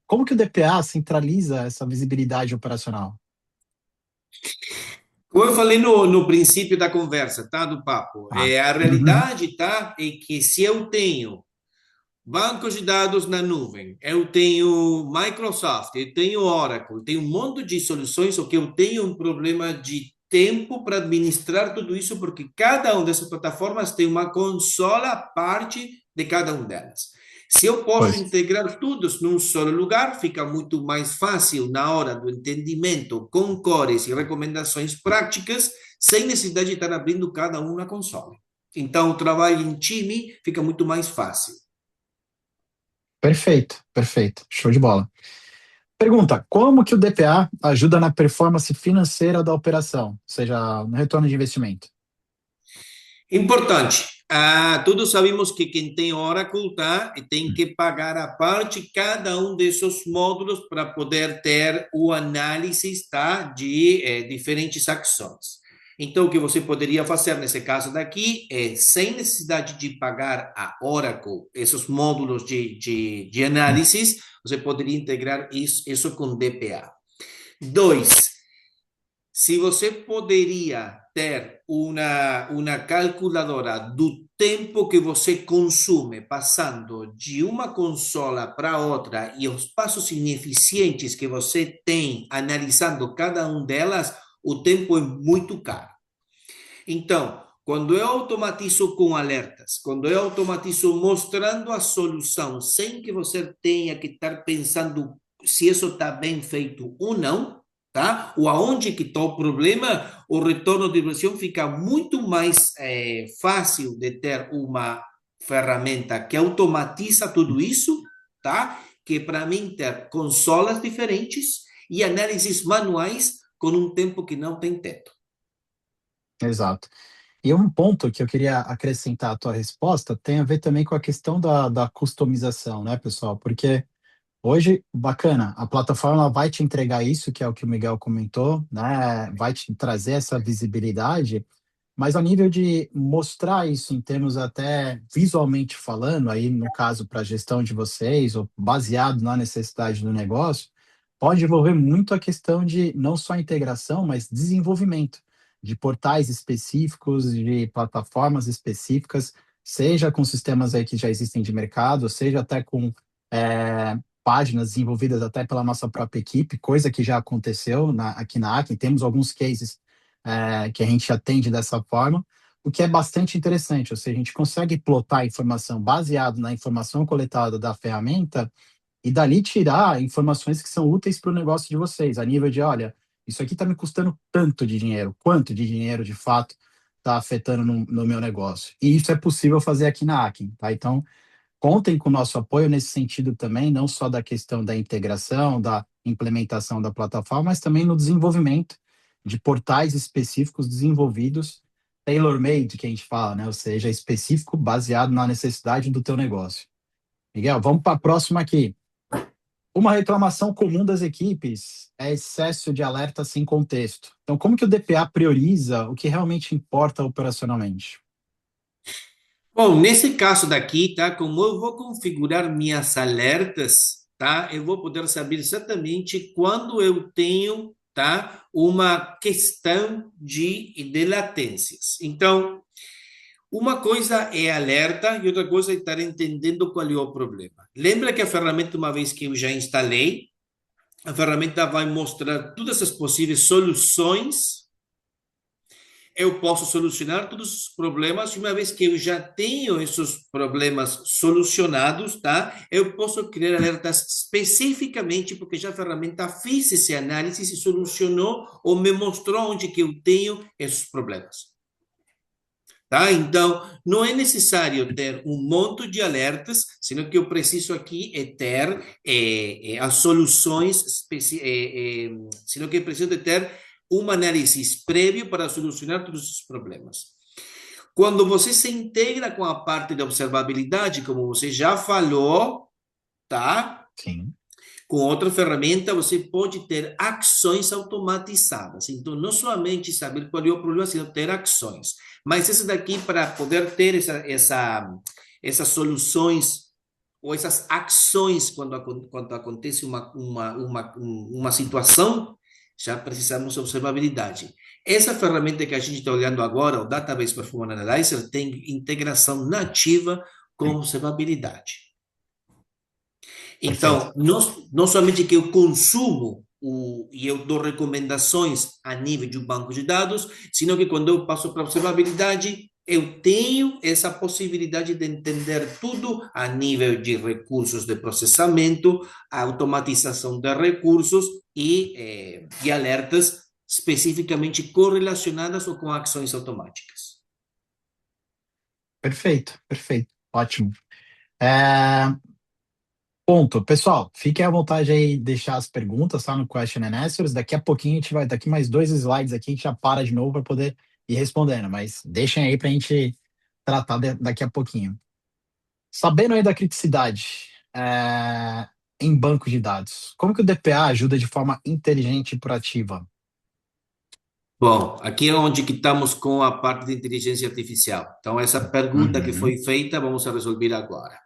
como que o DPA centraliza essa visibilidade operacional? Como eu falei no princípio da conversa, tá? Do papo, Tá. a Uhum. realidade, tá? É que se eu tenho bancos de dados na nuvem, eu tenho Microsoft, eu tenho Oracle, eu tenho um monte de soluções, só que eu tenho um problema de tempo para administrar tudo isso, porque cada uma dessas plataformas tem uma consola à parte de cada uma delas. Se eu posso Pois, integrar todos num só lugar, fica muito mais fácil na hora do entendimento com cores e recomendações práticas, sem necessidade de estar abrindo cada um na consola. Então, o trabalho em time fica muito mais fácil. perfeito, show de bola. Pergunta: como que o DPA ajuda na performance financeira da operação, ou seja, no retorno de investimento? Importante. Todos sabemos que quem tem Oracle tá, tem que pagar a parte cada um desses módulos para poder ter o análise tá, de diferentes ações. Então, o que você poderia fazer nesse caso daqui é, sem necessidade de pagar a Oracle, esses módulos de análise, você poderia integrar isso com DPA. Dois, se você poderia ter uma calculadora do tempo que você consome passando de uma consola para outra e os passos ineficientes que você tem analisando cada um delas, o tempo é muito caro. Então, quando eu automatizo com alertas, quando eu automatizo mostrando a solução sem que você tenha que estar pensando se isso está bem feito ou não, tá? Ou aonde que está o problema, o retorno de inversão fica muito mais fácil de ter uma ferramenta que automatiza tudo isso, tá? Que para mim ter consolas diferentes e análises manuais com um tempo que não tem teto. Exato. E um ponto que eu queria acrescentar à tua resposta tem a ver também com a questão da customização, né, pessoal? Porque hoje, bacana, a plataforma vai te entregar isso, que é o que o Miguel comentou, né? Vai te trazer essa visibilidade, mas a nível de mostrar isso em termos até visualmente falando, aí no caso para a gestão de vocês, ou baseado na necessidade do negócio, pode envolver muito a questão de não só integração, mas desenvolvimento de portais específicos, de plataformas específicas, seja com sistemas aí que já existem de mercado, seja até com páginas desenvolvidas até pela nossa própria equipe, coisa que já aconteceu aqui na Akin. Temos alguns cases que a gente atende dessa forma, o que é bastante interessante, ou seja, a gente consegue plotar a informação baseado na informação coletada da ferramenta e dali tirar informações que são úteis para o negócio de vocês, a nível de, olha, isso aqui está me custando tanto de dinheiro, quanto de dinheiro de fato está afetando no meu negócio. E isso é possível fazer aqui na Akin, tá? Então, contem com o nosso apoio nesse sentido também, não só da questão da integração, da implementação da plataforma, mas também no desenvolvimento de portais específicos desenvolvidos, tailor-made, que a gente fala, né? Ou seja, específico, baseado na necessidade do teu negócio. Miguel, vamos para a próxima aqui. Uma reclamação comum das equipes é excesso de alerta sem contexto. Então, como que o DPA prioriza o que realmente importa operacionalmente? Bom, nesse caso daqui, tá? Como eu vou configurar minhas alertas, tá? Eu vou poder saber exatamente quando eu tenho, tá? Uma questão de latências. Então, Uma coisa é alerta e outra coisa é estar entendendo qual é o problema. Lembra que a ferramenta, uma vez que eu já instalei, a ferramenta vai mostrar todas as possíveis soluções. Eu posso solucionar todos os problemas, e uma vez que eu já tenho esses problemas solucionados, tá? Eu posso criar alertas especificamente porque já a ferramenta fez esse análise e solucionou ou me mostrou onde que eu tenho esses problemas. Tá? Então, não é necessário ter um monte de alertas, senão que eu preciso aqui é ter as soluções, senão que eu preciso de ter uma análise prévio para solucionar todos os problemas. Quando você se integra com a parte de observabilidade, como você já falou, tá? Sim. Com outra ferramenta, você pode ter ações automatizadas. Então, não somente saber qual é o problema, sino ter ações. Mas essa daqui, para poder ter essas soluções ou essas ações quando acontece uma situação, já precisamos de observabilidade. Essa ferramenta que a gente está olhando agora, o Database Performance Analyzer, tem integração nativa com observabilidade. Perfeito. Então, não somente que eu consumo e eu dou recomendações a nível de um banco de dados, sino que quando eu passo para a observabilidade, eu tenho essa possibilidade de entender tudo a nível de recursos de processamento, automatização de recursos e alertas especificamente correlacionadas ou com ações automáticas. Perfeito, perfeito. Ótimo. É, Ponto. Pessoal, fiquem à vontade aí de deixar as perguntas, tá? No Question and Answers. Daqui a pouquinho a gente vai, daqui mais 2 slides aqui, a gente já para de novo para poder ir respondendo, mas deixem aí para a gente tratar daqui a pouquinho. Sabendo aí da criticidade em banco de dados, como que o DPA ajuda de forma inteligente e proativa? Bom, aqui é onde que estamos com a parte de inteligência artificial. Então, essa pergunta que Uhum, foi feita, vamos a resolver agora.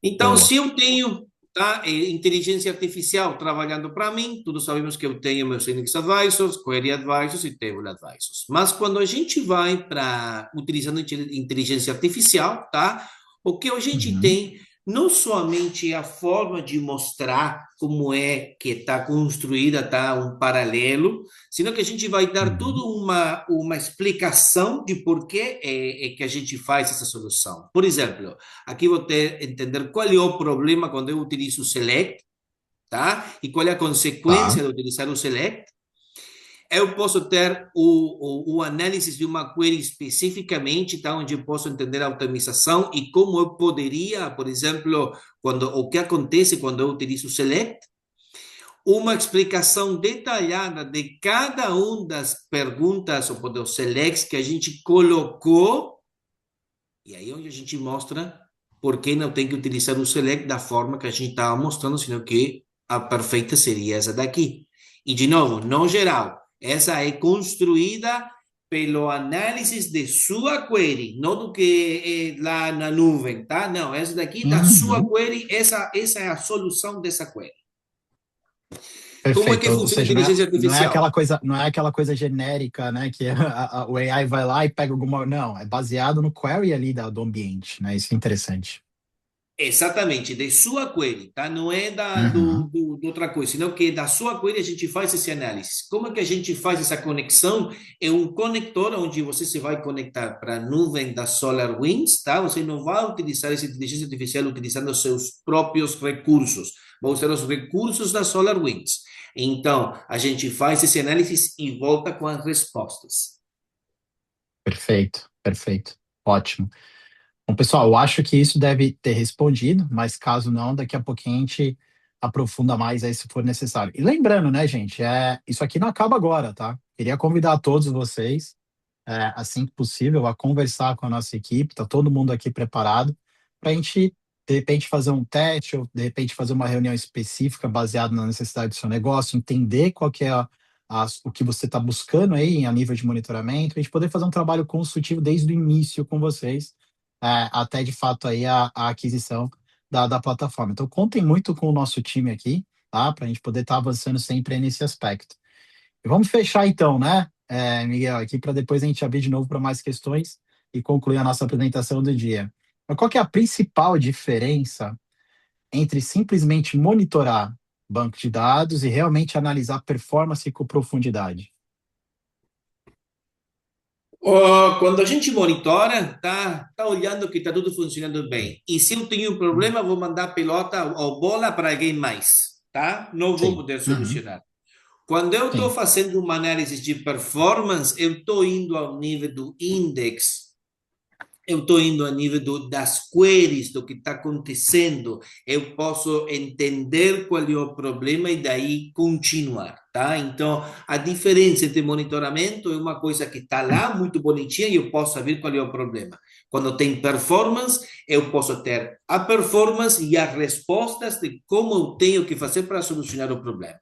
Então, boa. se eu tenho tá, inteligência artificial trabalhando para mim, todos sabemos que eu tenho meus Linux Advisors, Query Advisors e Table Advisors. Mas quando a gente vai para utilizando inteligência artificial, tá? O que a gente Uhum, tem não somente a forma de mostrar como é que está construída, tá, um paralelo, sino que a gente vai dar toda uhum, uma explicação de por que que a gente faz essa solução. Por exemplo, aqui vou ter entender qual é o problema quando eu utilizo o select, tá? E qual é a tá. consequência de utilizar o select. Eu posso ter o análise de uma query especificamente, tá? Onde eu posso entender a otimização e como eu poderia, por exemplo, o que acontece quando eu utilizo o select. Uma explicação detalhada de cada uma das perguntas ou dos selects que a gente colocou. E aí é onde a gente mostra por que não tem que utilizar o select da forma que a gente estava mostrando, sino que a perfeita seria essa daqui. E, de novo, não geral. Essa é construída pelo análise de sua query, não do que é lá na nuvem, tá? Não, essa daqui da sua Uhum, query, essa é a solução dessa query. Como é perfeito. que Ou funciona a seja, inteligência não é artificial? aquela coisa, não é aquela coisa genérica, né? Que o AI vai lá e pega alguma. Não, é baseado no query ali do ambiente, né? Isso é interessante. Exatamente, de sua query, tá? Não é Uhum, de outra coisa, senão que da sua query a gente faz esse análise. Como é que a gente faz essa conexão? É um conector onde você se vai conectar para a nuvem da SolarWinds, tá? Você não vai utilizar essa inteligência artificial utilizando os seus próprios recursos, vai usar os recursos da SolarWinds. Então, a gente faz esse análise e volta com as respostas. perfeito, perfeito. Ótimo. Bom, pessoal, eu acho que isso deve ter respondido, mas caso não, daqui a pouquinho a gente aprofunda mais aí se for necessário. E lembrando, né, gente, isso aqui não acaba agora, tá? Queria convidar todos vocês, assim que possível, a conversar com a nossa equipe, tá todo mundo aqui preparado para a gente, de repente, fazer um teste ou, de repente, fazer uma reunião específica baseada na necessidade do seu negócio, entender qual que é o que você está buscando aí a nível de monitoramento, a gente poder fazer um trabalho consultivo desde o início com vocês, até de fato aí a aquisição da plataforma. Então, contem muito com o nosso time aqui, tá? Para a gente poder estar avançando sempre aí nesse aspecto. E vamos fechar então, né, Miguel, aqui para depois a gente abrir de novo para mais questões. e concluir a nossa apresentação do dia. Mas qual que é a principal diferença entre simplesmente monitorar banco de dados e realmente analisar performance com profundidade? Quando a gente monitora, tá olhando que está tudo funcionando bem. E se eu tenho um problema, vou mandar a pelota ou bola para alguém mais, tá? Não vou Sim. poder Uhum. solucionar. Quando eu estou Sim. fazendo uma análise de performance, eu estou indo ao nível do index, eu estou indo a nível das queries, do que está acontecendo, eu posso entender qual é o problema e daí continuar, tá? Então, a diferença entre monitoramento é uma coisa que está lá muito bonitinha e eu posso saber qual é o problema. Quando tem performance, eu posso ter a performance e as respostas de como eu tenho que fazer para solucionar o problema.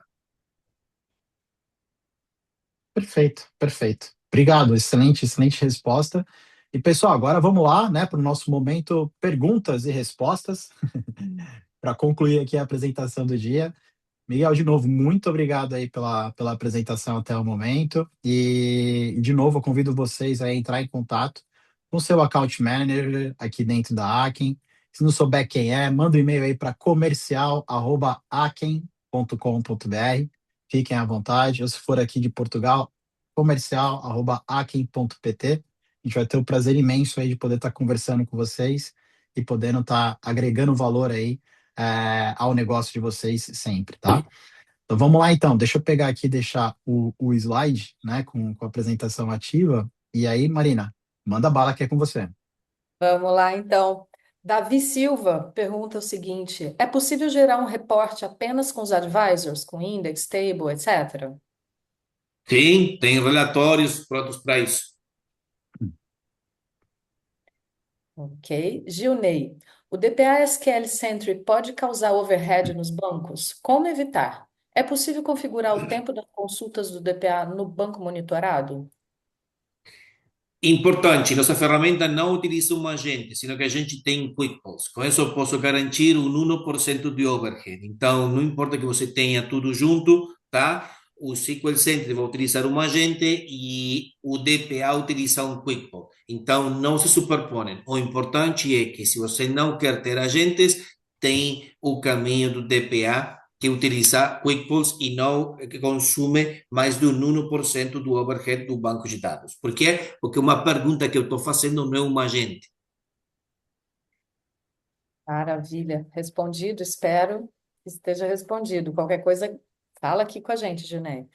Perfeito, perfeito. Obrigado, excelente, excelente resposta. E pessoal, agora vamos lá, né, para o nosso momento perguntas e respostas, para concluir aqui a apresentação do dia. Miguel, de novo, muito obrigado aí pela apresentação até o momento. E, de novo, eu convido vocês a entrar em contato com o seu account manager aqui dentro da Aken. Se não souber quem é, manda um e-mail aí para comercial@aken.com.br. Fiquem à vontade. Ou se for aqui de Portugal, comercial@aken.pt. A gente vai ter o prazer imenso aí de poder estar conversando com vocês e podendo estar agregando valor aí ao negócio de vocês sempre, tá? Então vamos lá então, deixa eu pegar aqui e deixar o slide, né, com a apresentação ativa, e aí, Marina, manda bala que é com você. Vamos lá, então. Davi Silva pergunta o seguinte: é possível gerar um reporte apenas com os advisors, com index, table, etc? Sim, tem relatórios prontos para isso. Ok. Gilney, o DPA SQL Sentry pode causar overhead nos bancos? Como evitar? É possível configurar o tempo das consultas do DPA no banco monitorado? Importante, nossa ferramenta não utiliza um agente, sino que a gente tem QuickBooks. Com isso, eu posso garantir um 1% de overhead. Então, não importa que você tenha tudo junto, tá? O SQL Center vai utilizar um agente e o DPA utiliza um QuickBooks. Então, não se superponem. O importante é que, se você não quer ter agentes, tem o caminho do DPA que utiliza QuickBooks e não que consome mais de 1% do overhead do banco de dados. Por quê? Porque uma pergunta que eu estou fazendo não é uma agente. Maravilha. Respondido, espero que esteja respondido. Qualquer coisa, fala aqui com a gente, Gilney.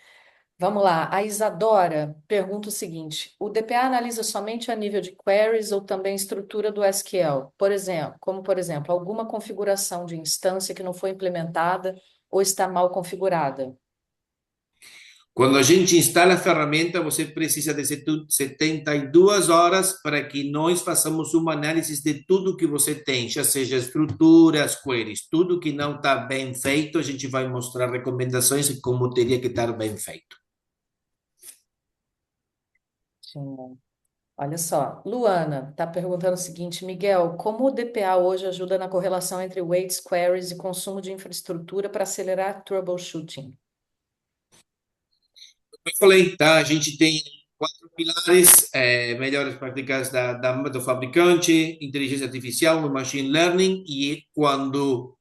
Vamos lá. A Isadora pergunta o seguinte: o DPA analisa somente a nível de queries ou também estrutura do SQL? Por exemplo, por exemplo, alguma configuração de instância que não foi implementada ou está mal configurada? Quando a gente instala a ferramenta, você precisa de 72 horas para que nós façamos uma análise de tudo que você tem, já seja estruturas, queries, tudo que não está bem feito, a gente vai mostrar recomendações de como teria que estar bem feito. Sim. Olha só, Luana está perguntando o seguinte: Miguel, como o DPA hoje ajuda na correlação entre weights, queries e consumo de infraestrutura para acelerar troubleshooting? Eu falei, tá? A gente tem 4 pilares, melhores práticas do fabricante, inteligência artificial, machine learning, e quando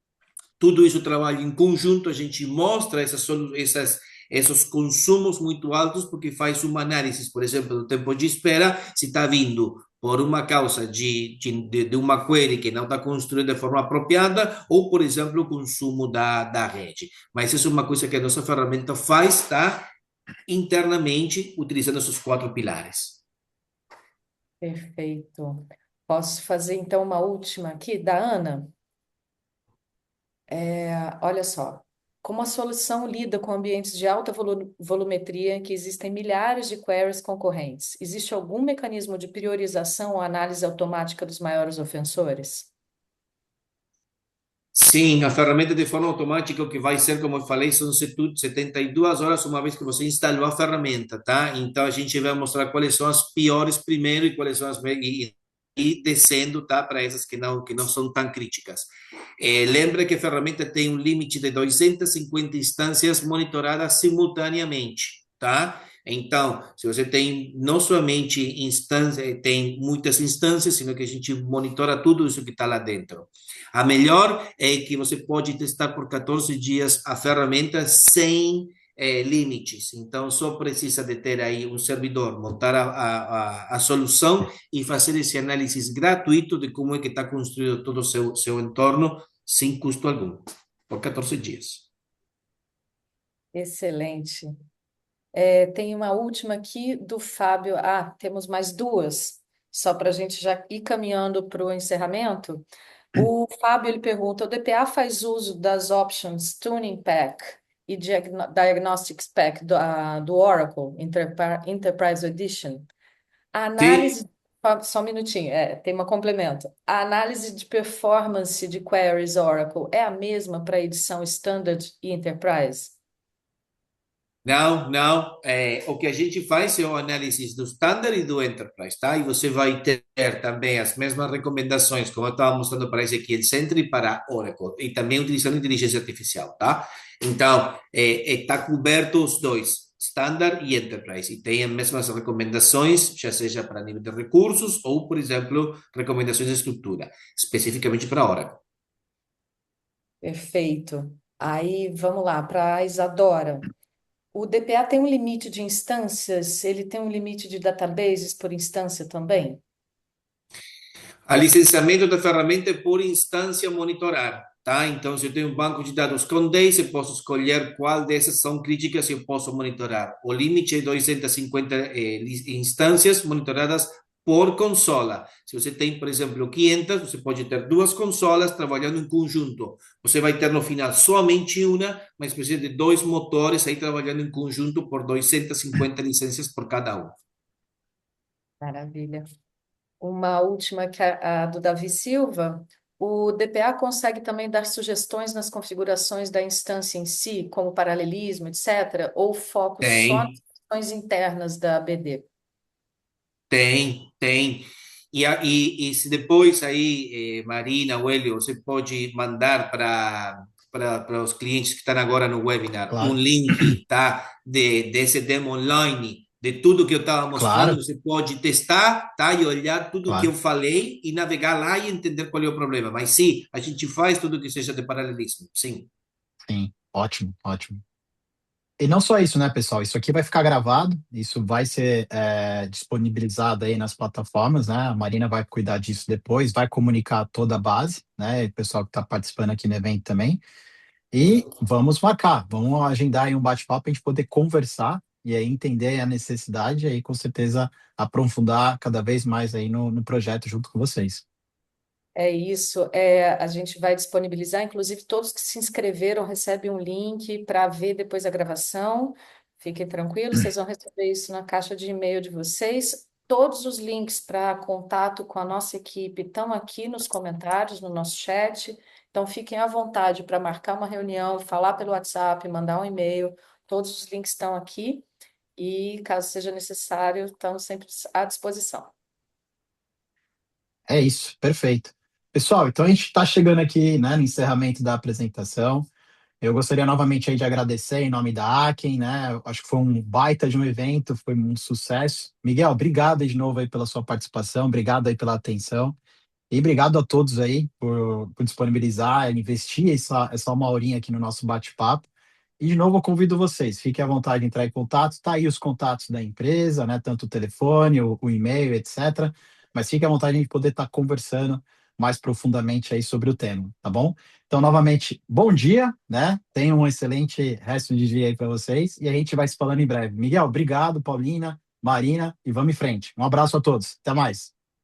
tudo isso trabalha em conjunto, a gente mostra esses consumos muito altos, porque faz uma análise, por exemplo, do tempo de espera, se está vindo por uma causa de uma query que não está construída de forma apropriada, ou, por exemplo, o consumo da rede. Mas isso é uma coisa que a nossa ferramenta faz, tá? Internamente, utilizando esses 4 pilares. Perfeito. Posso fazer então uma última aqui, da Ana? Olha só, como a solução lida com ambientes de alta volumetria em que existem milhares de queries concorrentes? Existe algum mecanismo de priorização ou análise automática dos maiores ofensores? Sim, a ferramenta de forma automática, o que vai ser, como eu falei, são 72 horas uma vez que você instalou a ferramenta, tá? Então a gente vai mostrar quais são as piores primeiro e quais são e descendo, tá? Para essas que não são tão críticas. Lembra que a ferramenta tem um limite de 250 instâncias monitoradas simultaneamente. tá? Então, se você tem não somente instância, tem muitas instâncias, sino que a gente monitora tudo isso que está lá dentro. A melhor é que você pode testar por 14 dias a ferramenta sem limites. Então, só precisa de ter aí um servidor, montar a solução e fazer esse análise gratuito de como é que está construído todo o seu entorno, sem custo algum, por 14 dias. Excelente. Tem uma última aqui do Fábio. Ah, temos mais duas, só para a gente já ir caminhando para o encerramento. O Fábio ele pergunta: o DPA faz uso das options Tuning Pack e Diagnostics Pack do Oracle Enterprise Edition? A Sim. análise, só um minutinho, tem um complemento. A análise de performance de queries Oracle é a mesma para edição Standard e Enterprise? Não, não. O que a gente faz é o análise do Standard e do Enterprise, tá? E você vai ter também as mesmas recomendações, como eu estava mostrando para Ezequiel Sentry e para Oracle, e também utilizando inteligência artificial, tá? Então, está coberto os dois, Standard e Enterprise, e tem as mesmas recomendações, já seja para nível de recursos ou, por exemplo, recomendações de estrutura, especificamente para Oracle. Perfeito. Aí, vamos lá, para a Isadora. O DPA tem um limite de instâncias? Ele tem um limite de databases por instância também? A licenciamento da ferramenta é por instância monitorar, tá? Então, se eu tenho um banco de dados com 10, eu posso escolher qual dessas são críticas e eu posso monitorar. O limite é 250 instâncias monitoradas por consola. Se você tem, por exemplo, 500, você pode ter duas consolas trabalhando em conjunto. Você vai ter no final somente uma, mas precisa de dois motores aí trabalhando em conjunto por 250 licenças por cada um. Maravilha. Uma última que é a do Davi Silva. O DPA consegue também dar sugestões nas configurações da instância em si, como paralelismo, etc., ou foco só nas Tem. questões internas da ABD? Tem. E se depois aí, Marina, o Hélio, você pode mandar para os clientes que estão agora no webinar um Claro, link, tá? Desse demo online, de tudo que eu estava mostrando, claro, você pode testar, tá? E olhar tudo que eu claro. falei e navegar lá e entender qual é o problema. Mas sim, a gente faz tudo que seja de paralelismo, sim. Sim, ótimo, ótimo. E não só isso, né, pessoal? Isso aqui vai ficar gravado, isso vai ser disponibilizado aí nas plataformas, né? A Marina vai cuidar disso depois, vai comunicar toda a base, né? E o pessoal que está participando aqui no evento também. E vamos marcar, vamos agendar aí um bate-papo para a gente poder conversar e aí entender a necessidade e aí com certeza aprofundar cada vez mais aí no projeto junto com vocês. É isso, a gente vai disponibilizar, inclusive todos que se inscreveram recebem um link para ver depois a gravação. Fiquem tranquilos, vocês vão receber isso na caixa de e-mail de vocês. Todos os links para contato com a nossa equipe estão aqui nos comentários, no nosso chat. Então fiquem à vontade para marcar uma reunião, falar pelo WhatsApp, mandar um e-mail. Todos os links estão aqui e, caso seja necessário, estamos sempre à disposição. É isso, perfeito. Pessoal, então a gente está chegando aqui, né, no encerramento da apresentação. Eu gostaria novamente aí de agradecer em nome da Aken, né? Eu acho que foi um baita de um evento, foi um sucesso. Miguel, obrigado aí de novo aí pela sua participação, obrigado aí pela atenção e obrigado a todos aí por disponibilizar, investir essa uma horinha aqui no nosso bate-papo. E de novo eu convido vocês, fiquem à vontade de entrar em contato, tá aí os contatos da empresa, né? Tanto o telefone, o e-mail, etc. Mas fiquem à vontade de poder estar conversando mais profundamente aí sobre o tema, tá bom? Então, novamente, bom dia, né? Tenham um excelente resto de dia aí para vocês e a gente vai se falando em breve. Miguel, obrigado, Paulina, Marina, e vamos em frente. Um abraço a todos. Até mais.